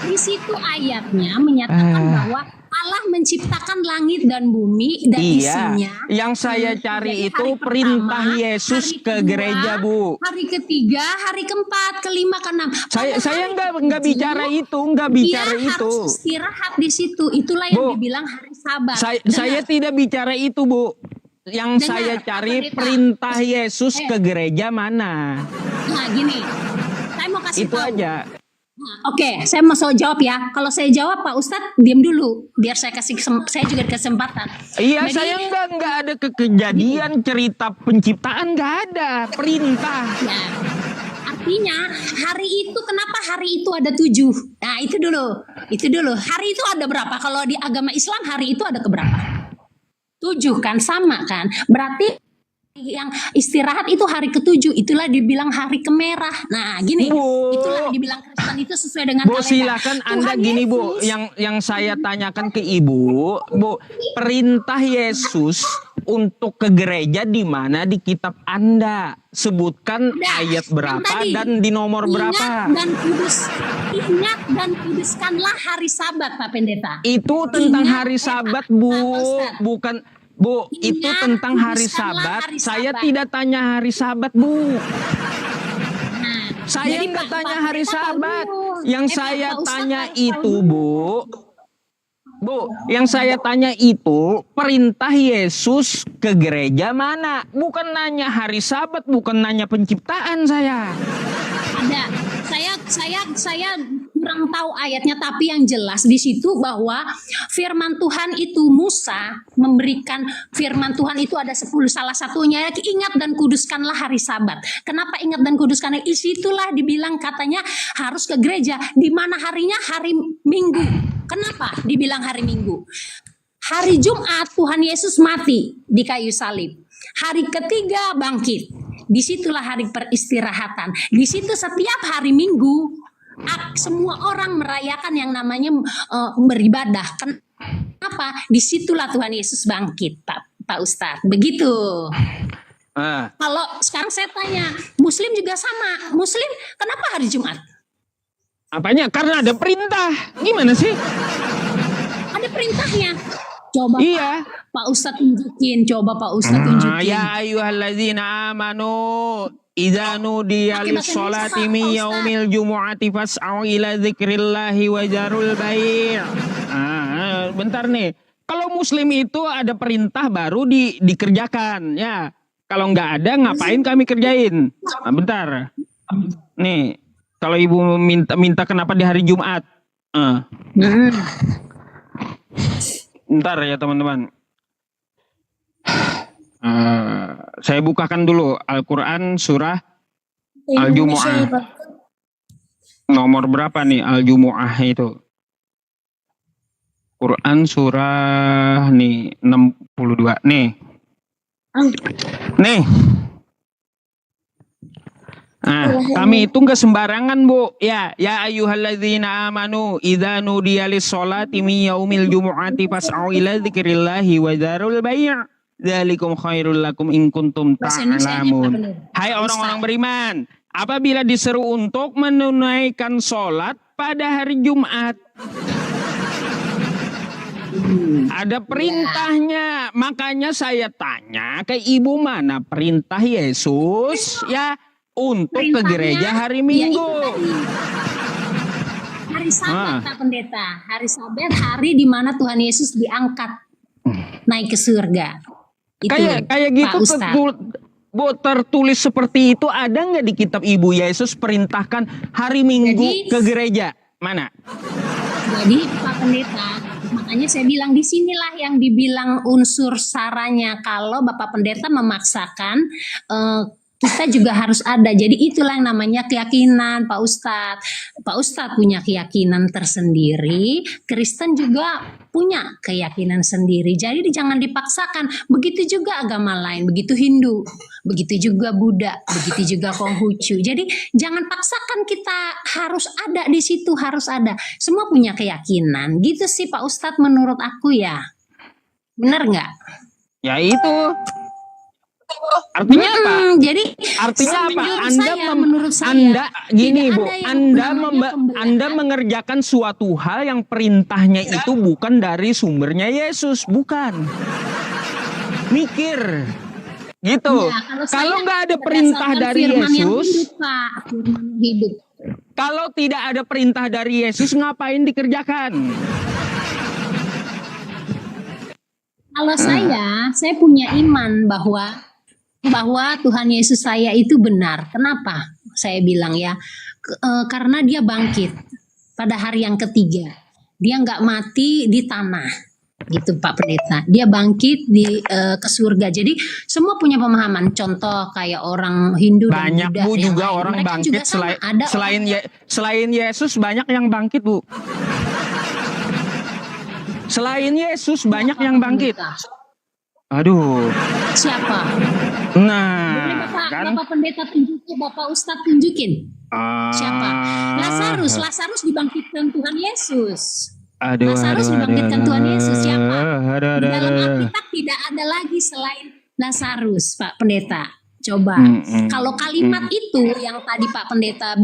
Di situ ayatnya menyatakan bahwa Allah menciptakan langit dan bumi dan isinya. Yang saya cari itu perintah Yesus ke gereja, Bu. Hari ketiga, hari keempat, kelima, keenam. Saya nggak bicara itu, nggak bicara dia itu. Harus istirahat di situ. Itulah yang dibilang hari Sabat. Saya tidak bicara itu, Bu. Yang saya cari perintah Yesus ke gereja mana? Nah, gini. Saya mau kasih itu tahu. aja. Oke, saya mau jawab ya. Kalau saya jawab, Pak Ustadz diam dulu, biar saya saya juga kesempatan. Iya, Jadi, saya nggak ada kejadian cerita penciptaan, nggak ada perintah. Ya, artinya hari itu kenapa hari itu ada 7? Nah, itu dulu. Hari itu ada berapa? Kalau di agama Islam hari itu ada keberapa? 7 kan, sama kan? Berarti yang istirahat itu hari ke-7, itulah dibilang hari kemerah. Nah, gini, Bu. itulah dibilang Kristen itu sesuai dengan Bu, kalender. silakan Anda Tuhan gini Bu, Yesus- yang saya tanyakan ke Ibu, Bu, perintah Yesus untuk ke gereja di mana di kitab Anda? Sebutkan Udah, ayat yang berapa tadi, dan di nomor berapa? Ingat dan kuduskanlah hari Sabat, Pak Pendeta. Itu tentang Ingat, hari Pak Sabat, Bu, Ustadz. bukan Bu, itu Ingat, tentang hari kuduskanlah Sabat. hari Saya Sabat. tidak tanya hari Sabat, Bu. Nah, Saya jadi nggak Pak tanya Pendeta hari tahu Sabat. dulu. Yang Pak saya Ustadz tanya harus tahu itu, dulu. Bu, yang saya tanya itu perintah Yesus ke gereja mana? Bukan nanya hari Sabat, bukan nanya penciptaan saya. Ada. Saya kurang tahu ayatnya, tapi yang jelas di situ bahwa firman Tuhan itu Musa memberikan firman Tuhan itu ada 10, salah satunya ingat dan kuduskanlah hari Sabat. Kenapa ingat dan kuduskan? Disitulah dibilang katanya harus ke gereja, di mana harinya hari Minggu. Kenapa dibilang hari Minggu? Hari Jumat Tuhan Yesus mati di kayu salib. Hari ketiga bangkit. Disitulah hari peristirahatan. Di situ setiap hari Minggu semua orang merayakan yang namanya beribadah. Kenapa? Disitulah Tuhan Yesus bangkit, Pak Ustadz. Begitu. Kalau sekarang saya tanya, Muslim juga sama. Muslim kenapa hari Jumat? Apanya? Karena ada perintah. Gimana sih? Ada perintahnya. Coba Iya. Pak Ustadz tunjukin. Coba Pak Ustadz tunjukin. Ya ayyuhalladzina amanu idza nudiya Pakai bahasa lis-sholati Indonesia, min Pak yaumil jumu'ati fas'au ila dzikrillahi wa jarul bai'. Bentar nih. Kalau muslim itu ada perintah baru dikerjakan ya. Kalau nggak ada ngapain kami kerjain? Nah, bentar. Nih, kalau ibu minta kenapa di hari Jumat? Bentar ya teman-teman. Saya bukakan dulu Al-Quran surah Al-Jumu'ah. Nomor berapa nih Al-Jumu'ah itu? Quran surah nih 62 nih. Nih. Kami itu nggak sembarangan, Bu. Ya ayyuhalladzina amanu idza nudiya lis-sholati min yaumil jumu'ati fas'au ila dzikrillahi wa dzarul bai'. Dzalikum khairul lakum in kuntum ta'lamun. Hai orang-orang beriman, apabila diseru untuk menunaikan sholat pada hari Jumat, ada perintahnya. Makanya saya tanya ke ibu, mana perintah Yesus ya untuk ke gereja hari Minggu? Hari Sabat, Pak Pendeta. Hari Sabat, hari di mana Tuhan Yesus diangkat naik ke surga. Itu, Kayak gitu tertulis seperti itu ada nggak di kitab Ibu Yesus perintahkan hari Minggu ke gereja? Mana? Jadi Pak Pendeta, makanya saya bilang di sinilah yang dibilang unsur saranya. Kalau Bapak Pendeta memaksakan, kita juga harus ada. Jadi itulah yang namanya keyakinan, Pak Ustadz. Pak Ustadz punya keyakinan tersendiri, Kristen juga punya keyakinan sendiri. Jadi jangan dipaksakan. Begitu juga agama lain, begitu Hindu, begitu juga Buddha, begitu juga Konghucu. Jadi jangan paksakan kita harus ada di situ, harus ada. Semua punya keyakinan. Gitu sih Pak Ustadz menurut aku ya. Benar nggak? Ya itu. Artinya apa? Jadi artinya apa? menurut saya, gini Bu, tidak ada yang namanya Anda mengerjakan suatu hal yang perintahnya itu bukan dari sumbernya Yesus, bukan. Mikir. Gitu. Ya, kalau nggak ada perintah dari Yesus, hidup. Kalau tidak ada perintah dari Yesus, ngapain dikerjakan? Kalau saya punya iman bahwa Tuhan Yesus saya itu benar. Kenapa? Saya bilang ya, karena dia bangkit pada hari yang ketiga. Dia nggak mati di tanah, gitu Pak Pendeta. Dia bangkit ke surga. Jadi semua punya pemahaman. Contoh kayak orang Hindu banyak dan Buddha Bu juga lain. orang Mereka bangkit juga selain Yesus banyak yang bangkit Bu. Selain Yesus banyak yang bangkit. Aduh. Siapa? Nah, Boleh kan? Bapak Pendeta tunjukin, Bapak Ustadz tunjukin. Siapa? Lazarus dibangkitkan Tuhan Yesus. Lazarus dibangkitkan Tuhan Yesus. Siapa? Di dalam Alkitab tidak ada lagi selain Lazarus, Pak Pendeta. Coba, kalau kalimat itu yang tadi Pak Pendeta,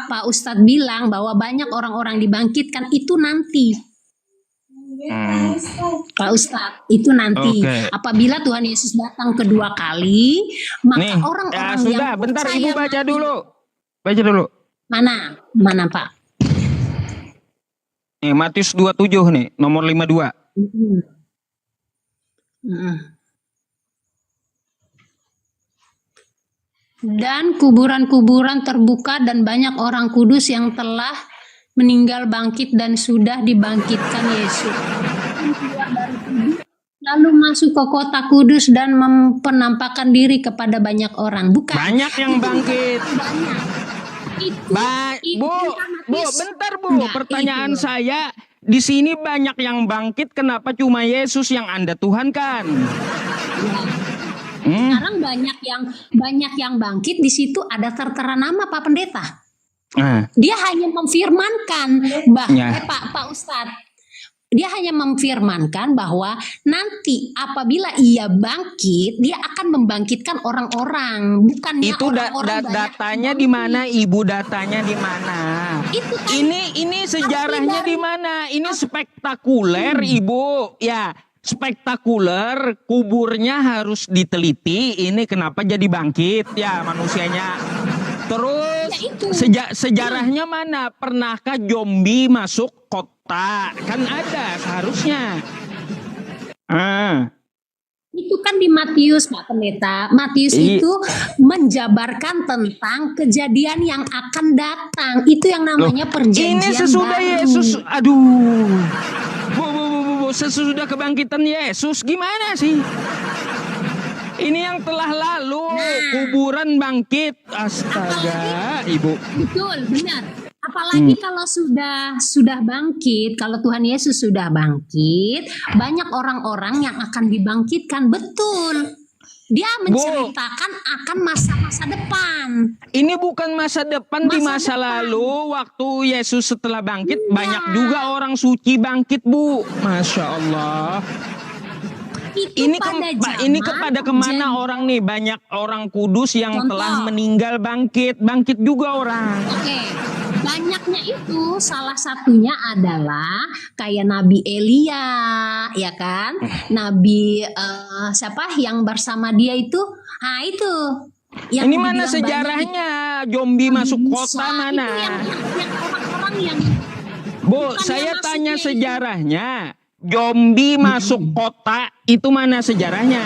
Pak Ustadz bilang bahwa banyak orang-orang dibangkitkan itu nanti. Pak Ustadz, itu nanti. Oke. Apabila Tuhan Yesus datang kedua kali, maka Nih, orang-orang ya sudah, yang bentar percaya Ibu baca mati- dulu. Baca dulu. Mana Pak? Nih, Matius 27 nih, nomor 52. Dan kuburan-kuburan terbuka dan banyak orang kudus yang telah meninggal bangkit dan sudah dibangkitkan Yesus. Keluar dari kubur, lalu masuk ke kota kudus dan mempenampakkan diri kepada banyak orang. Bukan. Banyak yang bangkit. Banyak. Itu Bu, bentar Bu. Enggak, Pertanyaan itu. saya, di sini banyak yang bangkit, kenapa cuma Yesus yang Anda tuhankan? Sekarang banyak yang bangkit, di situ ada tertera nama Pak Pendeta. Dia hanya memfirmankan Pak Ustadz. Dia hanya memfirmankan bahwa nanti apabila ia bangkit, dia akan membangkitkan orang-orang, bukannya Itu orang-orang banyak datanya yang di bangkit. mana Ibu? Datanya di mana? Itu kan Ini sejarahnya dari- di mana? Ini spektakuler Ibu. Ya, spektakuler. Kuburnya harus diteliti. Ini kenapa jadi bangkit ya manusianya? Terus Ya, itu. sejarahnya mana? Pernahkah zombie masuk kota? Kan ada seharusnya. Itu kan di Matius, Pak Pendeta. Matius itu menjabarkan tentang kejadian yang akan datang. Itu yang namanya perjanjian Ini sesudah baru. Yesus. Aduh. Bu, sesudah kebangkitan Yesus gimana sih? Ini yang telah lalu, kuburan bangkit. Astaga, Ibu. Betul, benar. Apalagi kalau sudah bangkit, kalau Tuhan Yesus sudah bangkit, banyak orang-orang yang akan dibangkitkan. Betul. Dia menceritakan akan masa-masa depan. Ini bukan masa depan, di masa Masa depan. lalu waktu Yesus setelah bangkit banyak juga orang suci bangkit, Bu. Masya Allah. Ini kepada kemana orang nih? Banyak orang kudus yang Contoh. telah meninggal bangkit juga orang. Oke, banyaknya itu salah satunya adalah kayak Nabi Elia, ya kan? Nabi siapa yang bersama dia itu? Nah itu. Yang Ini mana dibilang sejarahnya? Zombie banyak masuk Musa, kota mana? Itu yang orang-orang yang Bu, bukannya saya tanya maksudnya itu. sejarahnya. Zombie masuk kota itu mana sejarahnya?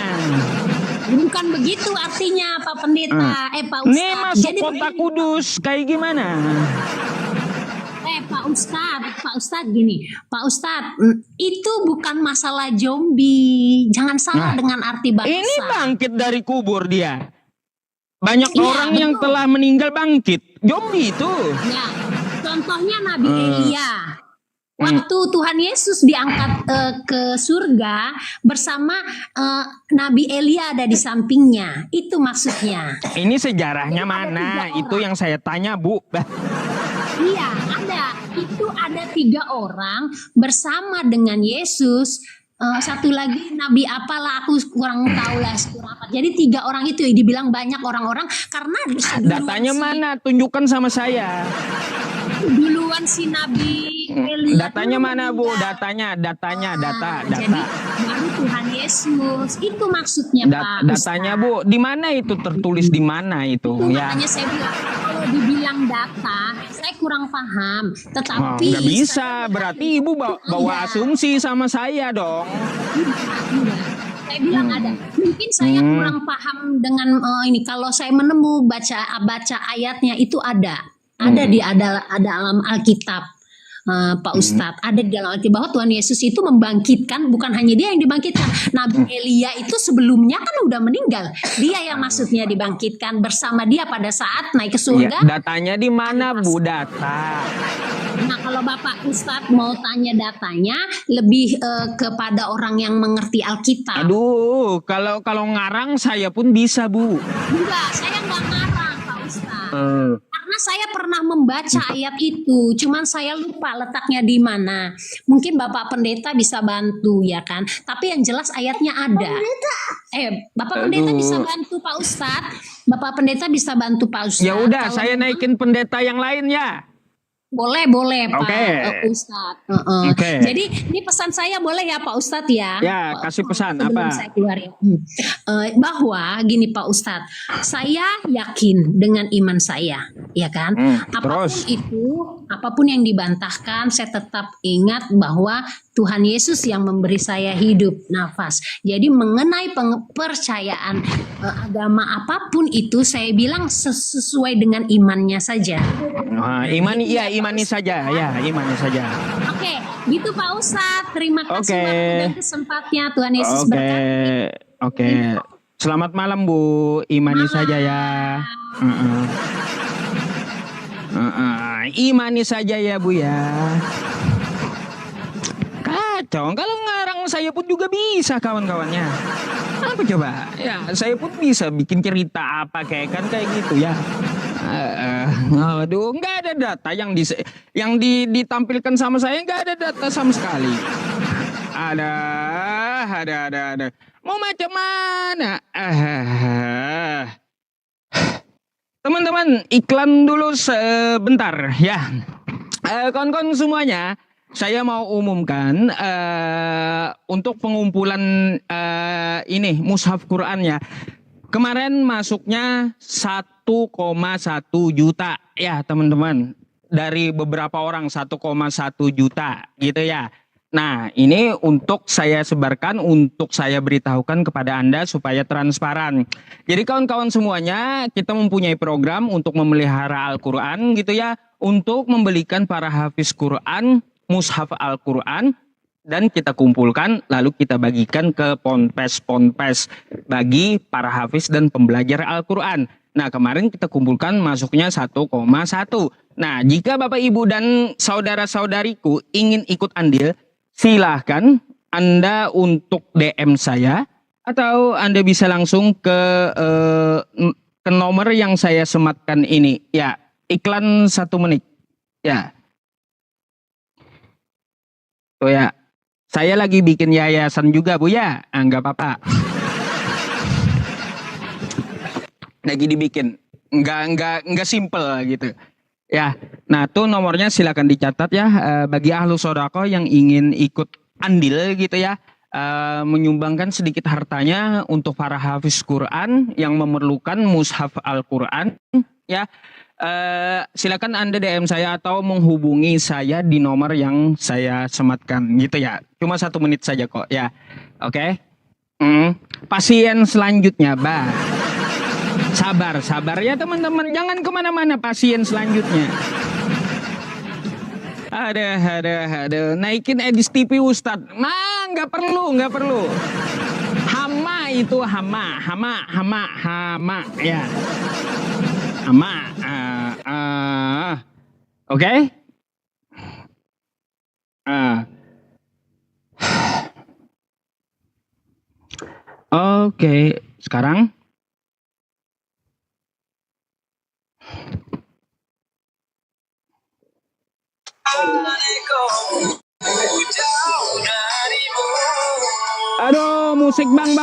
bukan begitu artinya Pak Pendeta, Pak Ustadz. Nih masuk Jadi kota kudus kayak gimana? Pak Ustadz gini, Pak Ustadz, itu bukan masalah zombie. Jangan salah dengan arti bangsa. Ini bangkit dari kubur dia. Banyak Iya, orang yang betul. telah meninggal bangkit. Zombie itu. Ya, contohnya Nabi Elia. Waktu Tuhan Yesus diangkat ke surga bersama Nabi Elia ada di sampingnya. Itu maksudnya. Ini sejarahnya Jadi ada mana? 3 Itu orang. yang saya tanya, Bu. Iya, ada. Itu ada 3 orang bersama dengan Yesus. Satu lagi Nabi apalah aku kurang tahu lah. Jadi 3 orang itu dibilang banyak orang-orang karena Datanya mana? Tunjukkan sama saya. duluan si Nabi Elia. Datanya dulu mana, Bu? meninggal. Datanya, data. Jadi baru Tuhan Yesus. Itu maksudnya Pak Datanya, Ustadz. Bu. Di mana itu tertulis di mana itu? Itu Ya. makanya saya bilang kalau dibilang data saya kurang paham. Tetapi Nggak bisa. saya- Berarti Ibu bawa Iya. asumsi sama saya dong. Enggak. Saya bilang ada. Mungkin saya kurang paham dengan ini. Kalau saya baca ayatnya itu ada di dalam Alkitab. Pak Ustadz, ada di dalam Alkitab bahwa Tuhan Yesus itu membangkitkan, bukan hanya dia yang dibangkitkan. Nabi Elia itu sebelumnya kan udah meninggal. Dia yang maksudnya dibangkitkan bersama dia pada saat naik ke Ya, surga. datanya di mana, Bu? Data. Nah kalau Bapak Ustadz mau tanya datanya lebih kepada orang yang mengerti Alkitab. Aduh, kalau ngarang saya pun bisa, Bu. Enggak, saya nggak ngarang Pak Ustadz. Karena saya pernah membaca ayat itu, cuman saya lupa letaknya di mana. Mungkin Bapak Pendeta bisa bantu ya kan. Tapi yang jelas ayatnya ada. Bapak Pendeta Aduh. bisa bantu Pak Ustadz. Bapak Pendeta bisa bantu Pak Ustadz. Ya udah, Kalau saya memang- naikin pendeta yang lain ya. Boleh Pak Oke. Ustadz. Oke. Jadi ini pesan saya boleh ya Pak Ustadz ya? Ya, kasih pesan Sebelum apa? saya keluar ya. Bahwa gini Pak Ustadz, saya yakin dengan iman saya, ya kan? Terus? Apapun yang dibantahkan, saya tetap ingat bahwa Tuhan Yesus yang memberi saya hidup, nafas. Jadi mengenai kepercayaan agama apapun itu, saya bilang sesuai dengan imannya saja. Imani saja, ya, imani saja. Oke, gitu Pak Ustadz. Terima kasih Oke. waktu dan kesempatnya. Tuhan Yesus Oke, berkati. oke. Selamat malam Bu, imani saja ya. Imani saja ya Bu ya. Kacau, kalau ngarang saya pun juga bisa kawan-kawannya. Apa coba? Ya, saya pun bisa bikin cerita apa kayak gitu ya. Aduh, nggak ada data yang ditampilkan sama saya, nggak ada data sama sekali. Ada. Mau macam mana? Teman-teman, iklan dulu sebentar ya. Kawan-kawan semuanya, saya mau umumkan untuk pengumpulan ini mushaf Quran ya. Kemarin masuknya 1,1 juta ya teman-teman. Dari beberapa orang 1,1 juta gitu ya. Nah ini untuk saya sebarkan, untuk saya beritahukan kepada Anda supaya transparan. Jadi kawan-kawan semuanya, kita mempunyai program untuk memelihara Al-Quran gitu ya. Untuk membelikan para hafiz Quran, mushaf Al-Quran. Dan kita kumpulkan, lalu kita bagikan ke ponpes-ponpes bagi para hafiz dan pembelajar Al-Quran. Nah kemarin kita kumpulkan masuknya 1,1. Nah jika Bapak Ibu dan saudara-saudariku ingin ikut andil, silahkan Anda untuk DM saya. Atau Anda bisa langsung ke nomor yang saya sematkan ini. Ya, iklan 1 menit. Ya. Tuh ya. Saya lagi bikin yayasan juga Bu ya, nggak apa-apa. Lagi dibikin, nggak simple gitu. Ya, nah tuh nomornya silakan dicatat ya. Bagi ahlu sodako yang ingin ikut andil gitu ya, menyumbangkan sedikit hartanya untuk para hafiz Quran yang memerlukan mushaf Al-Quran ya. Silakan Anda DM saya atau menghubungi saya di nomor yang saya sematkan gitu ya. Cuma 1 menit saja kok ya. Oke. Pasien selanjutnya, Bah. Sabar ya teman-teman. Jangan kemana-mana pasien selanjutnya. Ada. Naikin edis TV Ustadz. Nah, nggak perlu. Hama itu hama ya. Hama. Oke. Oke, sekarang aduh, musik bang.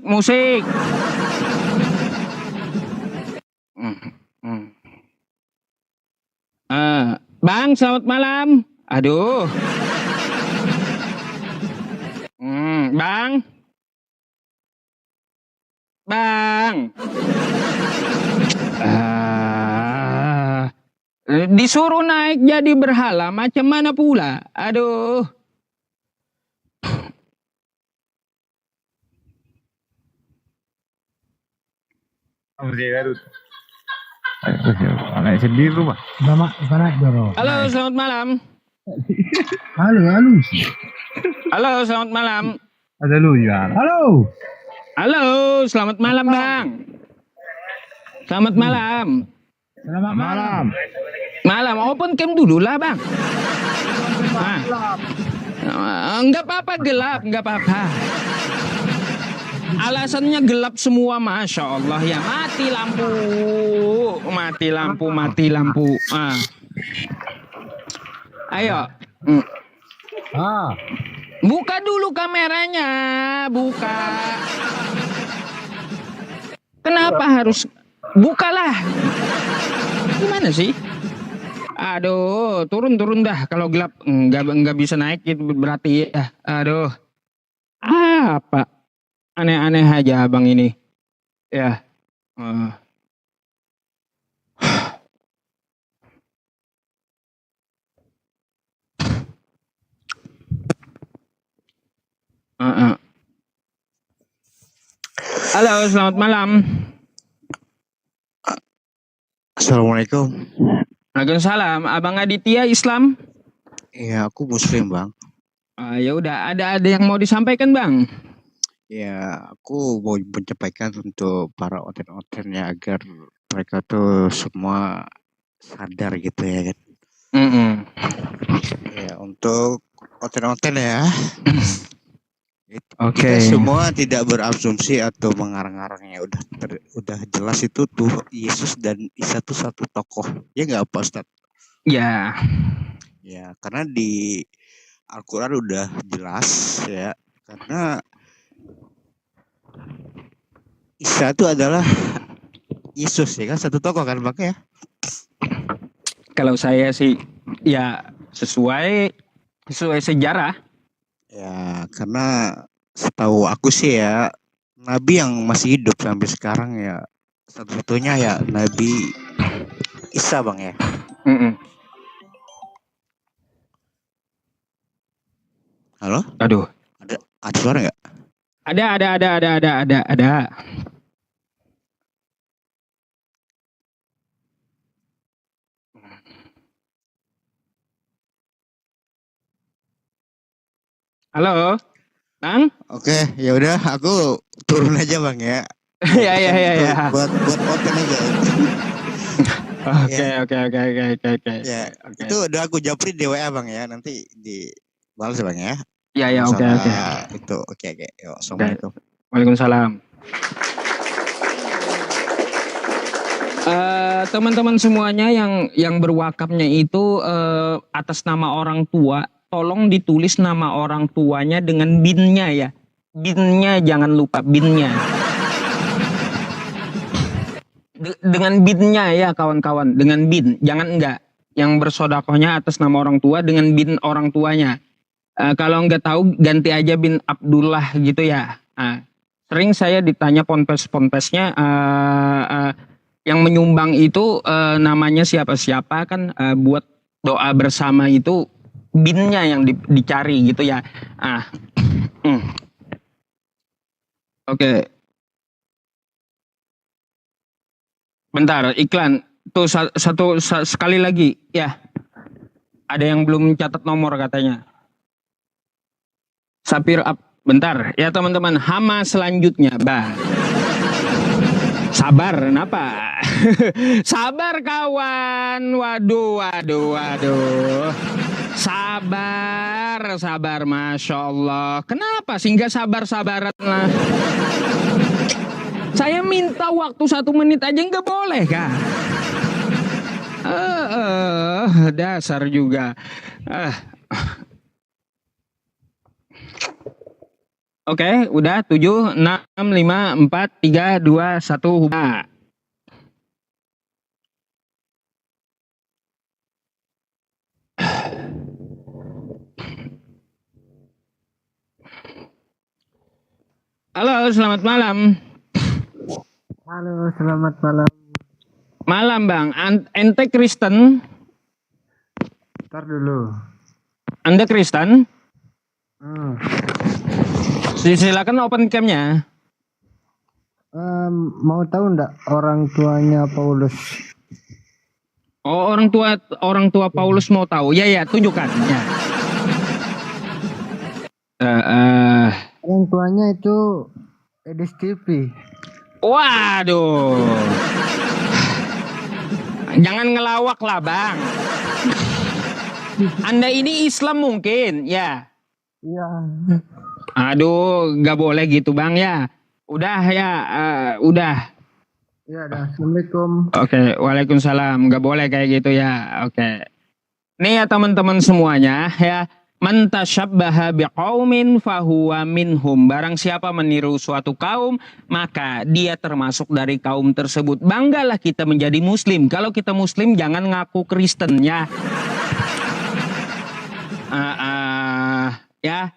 Musik. Bang, selamat malam. Aduh. Bang. Disuruh naik jadi berhala, macam mana pula? Aduh. Anak sedih rumah. Halo, selamat malam. Halo, selamat malam. Ada lu ya. Halo, selamat malam, Bang. Selamat malam. Selamat malam. Malam, open cam dulu lah bang. Enggak apa-apa gelap, enggak apa-apa. Alasannya gelap semua, masya Allah ya. Mati lampu, mati lampu, mati lampu. Ayo. Buka dulu kameranya, buka. Kenapa harus bukalah? Gimana sih? Aduh, turun dah. Kalau gelap nggak bisa naik itu berarti ya. Aduh, apa? Aneh-aneh aja abang ini. Ya. Halo, selamat malam. Assalamualaikum. Waalaikumsalam. Abang Aditya Islam? Iya, aku Muslim, Bang. Ya udah, ada yang mau disampaikan, Bang? Ya, aku mau menyampaikan untuk para oten-otennya agar mereka tuh semua sadar gitu ya kan. Ya, untuk oten-oten ya. Kita semua tidak berasumsi atau mengarang-arang ya. Udah jelas itu tuh Yesus dan Isa tuh satu tokoh. Ya nggak apa Ustaz? Ya. Ya, karena di Al-Quran udah jelas ya. Karena Isa itu adalah Yesus ya kan, satu tokoh kan Bang ya. Kalau saya sih ya sesuai sejarah. Ya, karena setahu aku sih ya, Nabi yang masih hidup sampai sekarang ya satu-satunya ya Nabi Isa Bang ya. Halo? Aduh. Ada suara nggak? Ada. Halo, Bang? Oke, ya udah aku turun aja Bang ya. Ya. Buat konten aja. Oke. Ya, itu udah aku japri di WA Bang ya. Nanti dibalas Bang ya. Ya, oke. Itu oke. Yo, assalamualaikum. Waalaikumsalam. Teman-teman semuanya yang berwakafnya itu atas nama orang tua, tolong ditulis nama orang tuanya dengan binnya ya. Binnya jangan lupa binnya. Dengan binnya ya kawan-kawan, dengan bin, jangan enggak. Yang bersodakohnya atas nama orang tua dengan bin orang tuanya. Kalau nggak tahu ganti aja bin Abdullah gitu ya. Sering saya ditanya ponpes-ponpesnya yang menyumbang itu namanya siapa-siapa kan, buat doa bersama itu binnya yang dicari gitu ya. Oke. Bentar, iklan. Tuh sekali lagi ya. Ada yang belum catat nomor katanya. Sapir up. Bentar ya teman-teman, hama selanjutnya, Bang. Sabar, kenapa? Sabar kawan. Waduh. Sabar, Masya Allah. Kenapa sih nggak sabar-sabaran lah? Saya minta waktu 1 menit aja nggak boleh kah? Dasar juga. Oke, udah 7, 6, 5, 4, 3, 2, 1. Halo, selamat malam. Halo, selamat malam. Malam, Bang. Ente Kristen? Ntar dulu. Anda Kristen? Silakan open cam-nya. Mau tahu enggak orang tuanya Paulus? Oh, orang tua Paulus mau tahu. Ya, tunjukkan. Ya. Orang tuanya itu Edis TV. Waduh. Jangan ngelawak lah bang. Anda ini Islam mungkin, ya? Iya. Aduh, nggak boleh gitu bang ya. Udah ya, udah. Iya, dah. Assalamualaikum. Oke, waalaikumsalam. Nggak boleh kayak gitu ya. Oke. Nih ya teman-teman semuanya ya. Man tasyabbaha biqaumin fahuwa minhum. Barang siapa meniru suatu kaum, maka dia termasuk dari kaum tersebut. Banggalah kita menjadi muslim. Kalau kita muslim jangan ngaku Kristen ya. Ya.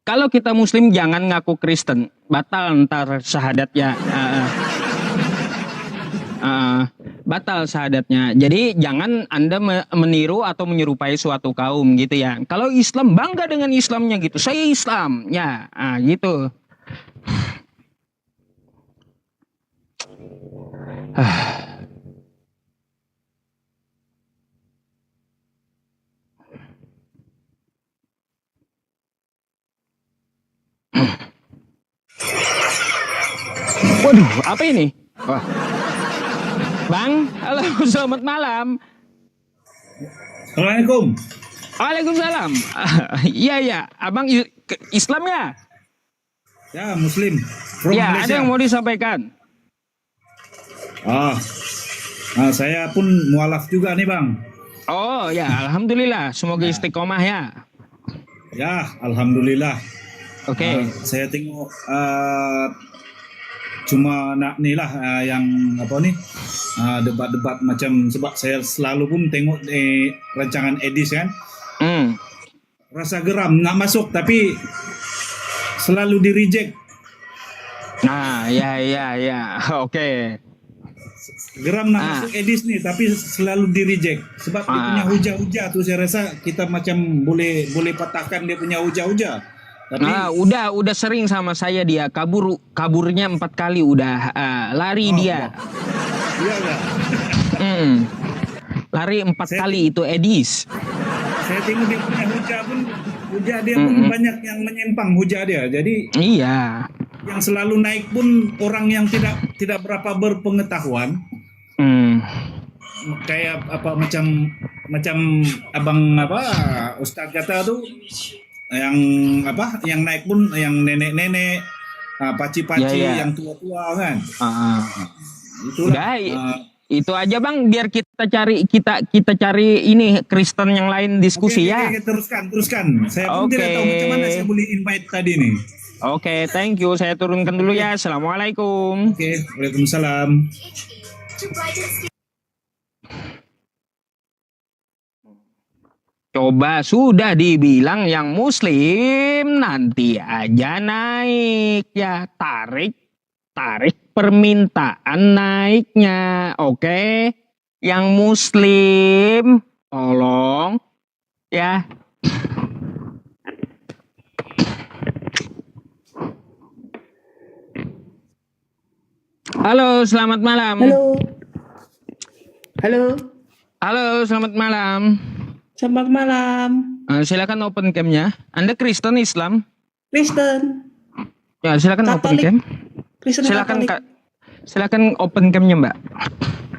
Kalau kita muslim jangan ngaku Kristen. Batal ntar syahadatnya. Batal syahadatnya. Jadi jangan Anda meniru atau menyerupai suatu kaum gitu ya. Kalau Islam bangga dengan Islamnya gitu. Saya Islam ya, gitu. Waduh, apa ini? Wah. Bang, halo, selamat malam. Assalamualaikum. Waalaikumsalam. Iya ya, abang Islam ya? Ya, Muslim. From Ya, Malaysia. ada yang mau disampaikan? Saya pun mualaf juga nih bang. Oh ya, alhamdulillah. Semoga istiqomah ya. Ya, alhamdulillah. Oke. Saya tengok cuma yang debat-debat macam, sebab saya selalu pun tengok rancangan Edis kan. Rasa geram nak masuk tapi selalu di reject. Nah, ya. Oke. Geram nak masuk Edis nih tapi selalu di reject sebab dia punya hujah-hujah tuh. Saya rasa kita macam boleh patahkan dia punya hujah-hujah. Tapi udah sering sama saya dia kaburnya 4 kali udah lari dia. Iya enggak? Lari 4 kali itu Edis. Saya tengok dia punya hujah dia pun banyak yang menyimpang hujah dia. Jadi iya. Yang selalu naik pun orang yang tidak berapa berpengetahuan. Kayak macam abang Ustaz kata tuh, yang naik pun yang nenek-nenek, paci-paci, yang tua-tua kan. Udah, itu aja bang, biar kita cari ini Kristen yang lain diskusi ya. Oke, teruskan. Saya pun tidak tahu macam mana saya boleh invite tadi nih. Oke, thank you. Saya turunkan dulu ya. Assalamualaikum. Oke, waalaikumsalam. Coba sudah dibilang yang muslim nanti aja naik ya, tarik permintaan naiknya. Oke, yang muslim tolong ya. Halo, selamat malam. Halo, selamat malam. Selamat malam. Silakan open cam-nya. Anda Kristen Islam? Kristen. Ya, silakan Katolik. open cam. Kristen Silakan Katolik. silakan open cam-nya, Mbak.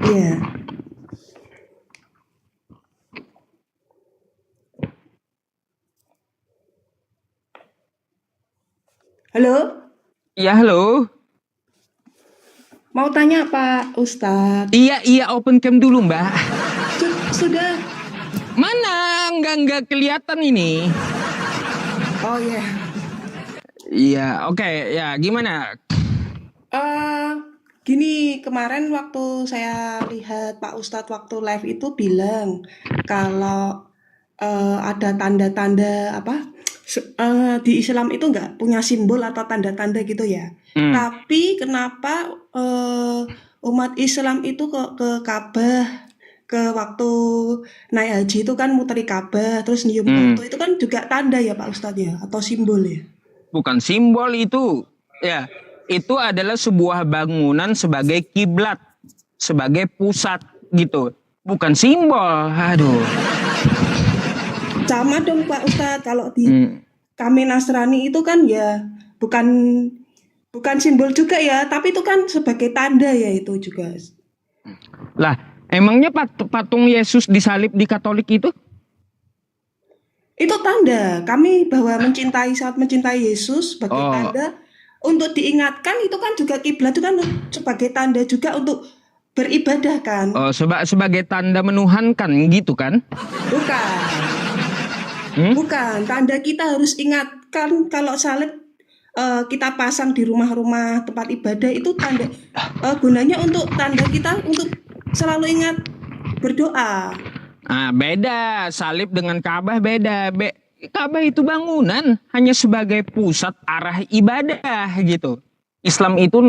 Iya. Halo? Iya, halo. Mau tanya Pak Ustadz? Iya, open cam dulu, Mbak. Sudah. Mana? Enggak kelihatan ini. Oh iya. Iya, oke. Ya, gimana? Gini, kemarin waktu saya lihat Pak Ustadz waktu live itu bilang kalau ada tanda-tanda di Islam itu nggak punya simbol atau tanda-tanda gitu ya. Tapi kenapa umat Islam itu ke Ka'bah, ke waktu naik haji itu kan muteri Ka'bah, terus nyium kartu itu kan juga tanda ya Pak Ustadz ya, atau simbol ya? Bukan simbol itu. Ya, itu adalah sebuah bangunan sebagai kiblat, sebagai pusat gitu. Bukan simbol. Aduh. Sama dong Pak Ustadz, kalau di kami Nasrani itu kan ya bukan simbol juga ya, tapi itu kan sebagai tanda ya itu juga. Lah, Emangnya patung Yesus disalib di Katolik itu? Itu tanda kami bahwa sangat mencintai Yesus sebagai tanda untuk diingatkan. Itu kan juga kiblat itu kan sebagai tanda juga untuk beribadah kan. Oh, sebagai tanda menuhankan gitu kan? Bukan, tanda kita harus ingatkan kalau salib kita pasang di rumah-rumah tempat ibadah itu tanda gunanya untuk tanda kita untuk selalu ingat berdoa. Beda, salib dengan Ka'bah beda. Ka'bah itu bangunan hanya sebagai pusat arah ibadah gitu. Islam itu